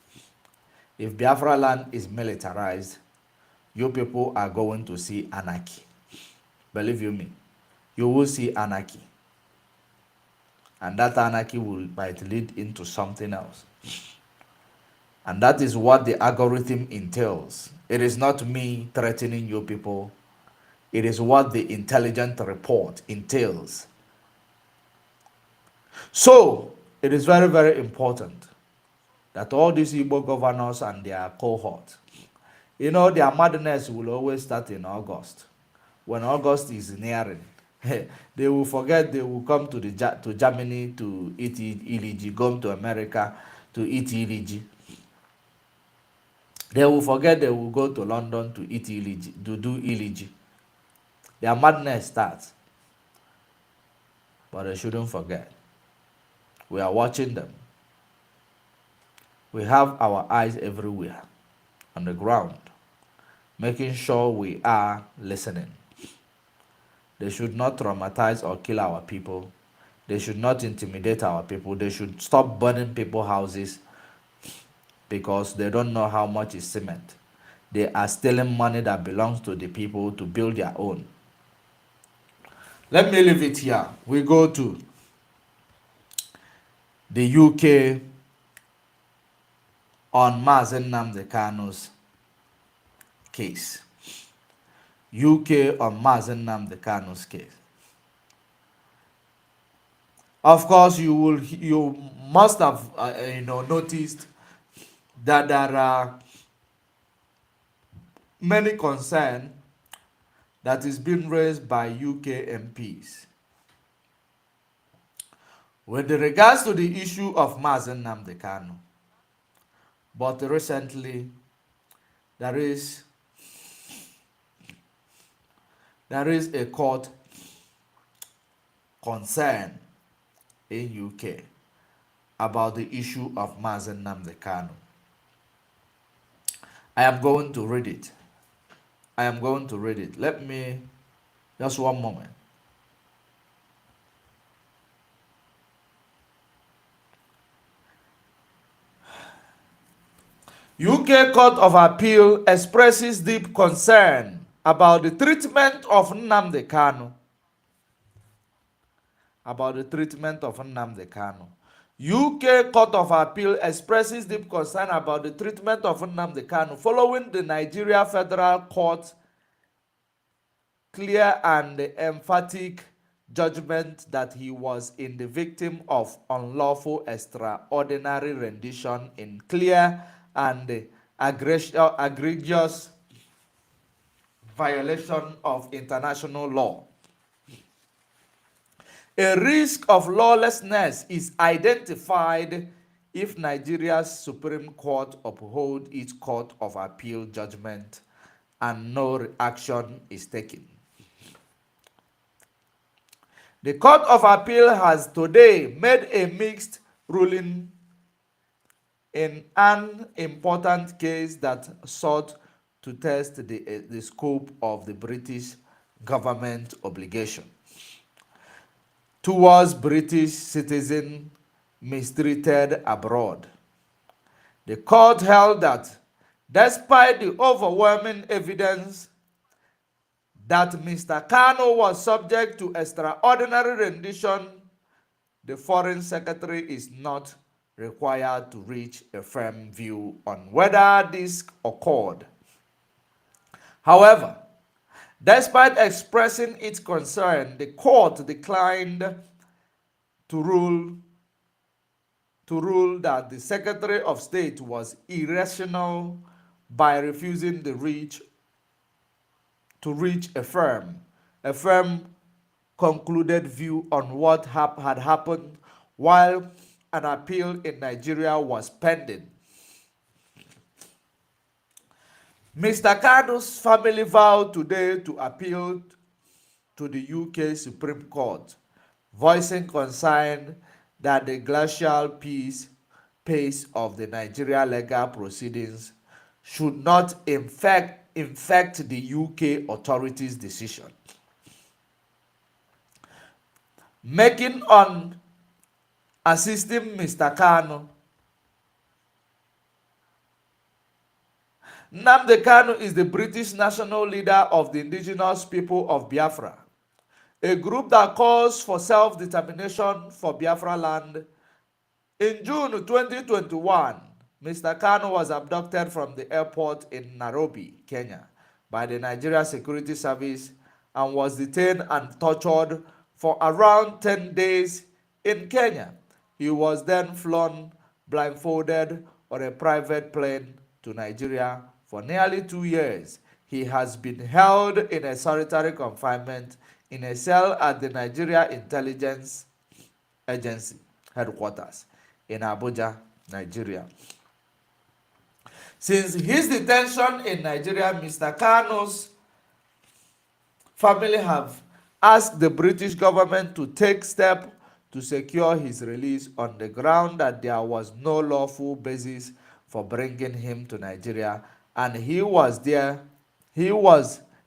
If Biafra land is militarized, you people are going to see anarchy. Believe you me, you will see anarchy. And that anarchy might lead into something else. And that is what the algorithm entails. It is not me threatening you people. It is what the intelligent report entails. So, it is very, very important that all these Igbo governors and their cohort, their madness will always start in August. When August is nearing, they will forget they will come to Germany to eat iligi, come to America to eat iligi. They will forget they will go to London to eat iligi, to do iligi. Their madness starts. But they shouldn't forget. We are watching them. We have our eyes everywhere on the ground, making sure we are listening. They should not traumatize or kill our people. They should not intimidate our people. They should stop burning people's houses, because they don't know how much is cement. They are stealing money that belongs to the people to build their own. Let me leave it here. We go to the UK on Mazen Nnamdi Kanu's case. UK on Mazen Nnamdi Kanu's case. Of course, you must have noticed that there are many concerns that is being raised by UK MPs with regards to the issue of Mazen Nnamdi Kanu. But recently, there is a court concern in UK about the issue of Mazen Nnamdi Kanu. I am going to read it. Let me, just one moment. UK Court of Appeal expresses deep concern about the treatment of Nnamdi Kanu. UK Court of Appeal expresses deep concern about the treatment of Nnamdi Kanu following the Nigeria Federal Court clear and emphatic judgment that he was in the victim of unlawful extraordinary rendition in clear and egregious violation of international law. A risk of lawlessness is identified if Nigeria's Supreme Court upholds its Court of Appeal judgment and no action is taken. The Court of Appeal has today made a mixed ruling in an important case that sought to test the scope of the British government obligation towards British citizens mistreated abroad. The court held that despite the overwhelming evidence that Mr. Kanu was subject to extraordinary rendition, the Foreign Secretary is not required to reach a firm view on whether this occurred. However, despite expressing its concern, the court declined to rule that the Secretary of State was irrational by refusing to reach a firm concluded view on what had happened while an appeal in Nigeria was pending. Mr. Kanu's family vowed today to appeal to the UK Supreme Court, voicing concern that the glacial pace of the Nigeria legal proceedings should not infect the UK authorities' decision. Making on assisting Mr. Kanu, Nnamdi Kanu is the British national leader of the indigenous people of Biafra, a group that calls for self-determination for Biafra land. In June 2021, Mr. Kanu was abducted from the airport in Nairobi, Kenya, by the Nigeria Security Service and was detained and tortured for around 10 days in Kenya. He was then flown blindfolded on a private plane to Nigeria for nearly 2 years. He has been held in a solitary confinement in a cell at the Nigeria Intelligence Agency headquarters in Abuja, Nigeria. Since his detention in Nigeria, Mr. Kanu's family have asked the British government to take steps to secure his release on the ground that there was no lawful basis for bringing him to Nigeria, and he was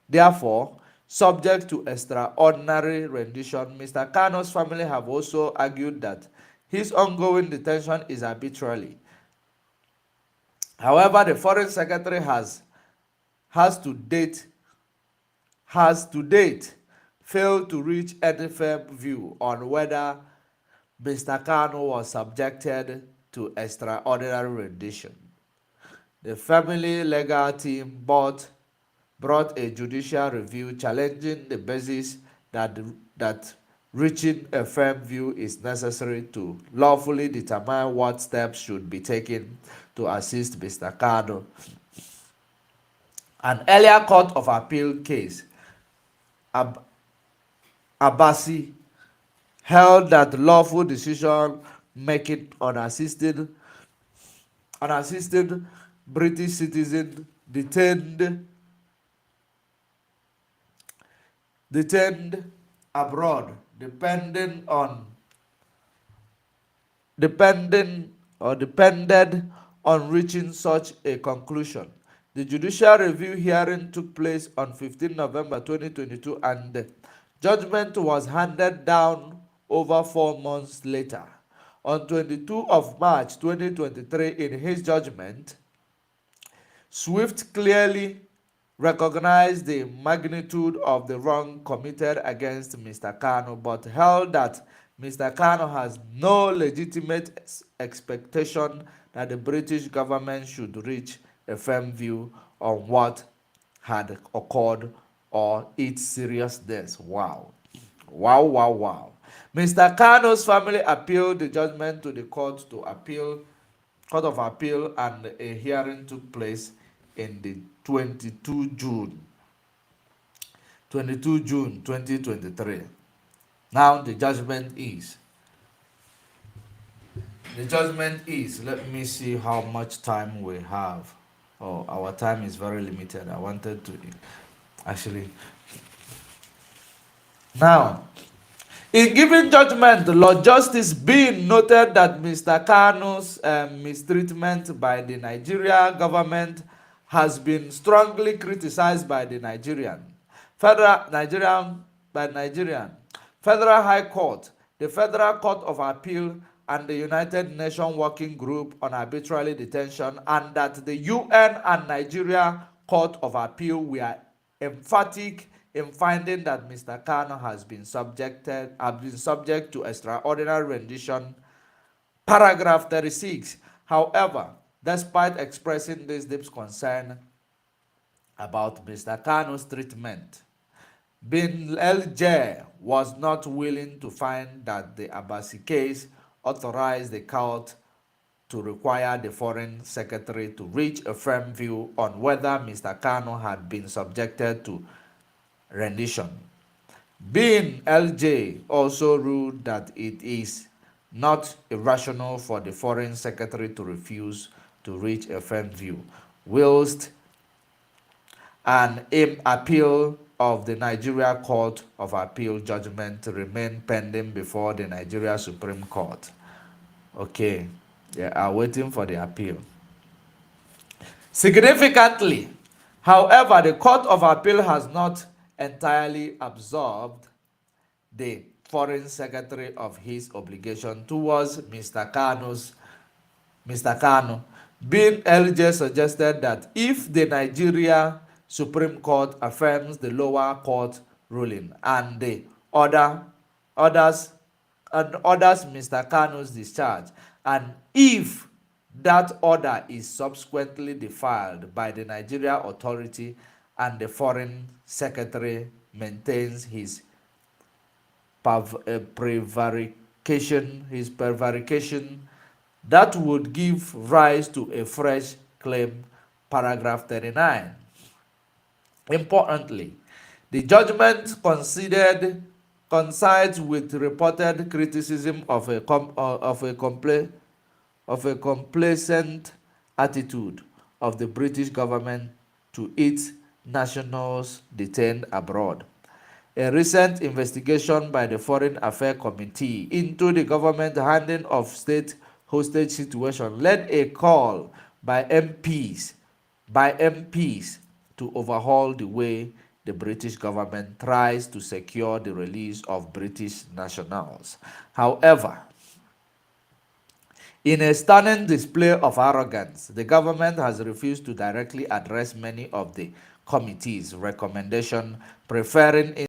therefore subject to extraordinary rendition. Mr. Kanu's family have also argued that his ongoing detention is arbitrary. However, the Foreign Secretary has to date failed to reach any firm view on whether Mr. Kanu was subjected to extraordinary rendition. The family legal team brought a judicial review challenging the basis that reaching a firm view is necessary to lawfully determine what steps should be taken to assist Mr. Kanu. An earlier Court of Appeal case, Abasi, held that lawful decision making unassisted British citizen detained abroad depended on reaching such a conclusion. The judicial review hearing took place on 15 November 2022 and the judgment was handed down over 4 months later. On 22 of March 2023, in his judgment, Swift clearly recognized the magnitude of the wrong committed against Mr. Kanu, but held that Mr. Kanu has no legitimate expectation that the British government should reach a firm view on what had occurred or its seriousness. Wow. Wow, wow, wow. Mr. Kanu's family appealed the judgment to the Court of Appeal, and a hearing took place in the 22 June 2023. Now the judgment is, let me see how much time we have. Oh, our time is very limited. I wanted to actually. Now, in giving judgment, Lord Justice Bean noted that Mr. Kanu's mistreatment by the Nigerian government has been strongly criticized by the Federal High Court, the Federal Court of Appeal, and the United Nations Working Group on Arbitrary Detention, and that the UN and Nigeria Court of Appeal were emphatic in finding that Mr. Kanu has been subject to extraordinary rendition, paragraph 36. However, despite expressing this deep concern about Mr. Kanu's treatment, Bin LJ was not willing to find that the Abasi case authorized the court to require the Foreign Secretary to reach a firm view on whether Mr. Kanu had been subjected to rendition. Bin LJ also ruled that it is not irrational for the Foreign Secretary to refuse to reach a firm view, whilst an appeal of the Nigeria Court of Appeal judgment remain pending before the Nigeria Supreme Court. Okay, they are waiting for the appeal. Significantly, however, the Court of Appeal has not entirely absolved the Foreign Secretary of his obligation towards Mr. Kanu. Bin LJ suggested that if the Nigeria Supreme Court affirms the lower court ruling and the orders Mr. Kanu's discharge, and if that order is subsequently defied by the Nigeria authority and the Foreign Secretary maintains his prevarication, that would give rise to a fresh claim, paragraph 39. Importantly, the judgment coincides with reported criticism of a complacent attitude of the British government to its nationals detained abroad. A recent investigation by the Foreign Affairs Committee into the government handling of state hostage situation led a call by MPs to overhaul the way the British government tries to secure the release of British nationals. However, in a stunning display of arrogance, the government has refused to directly address many of the committee's recommendations, preferring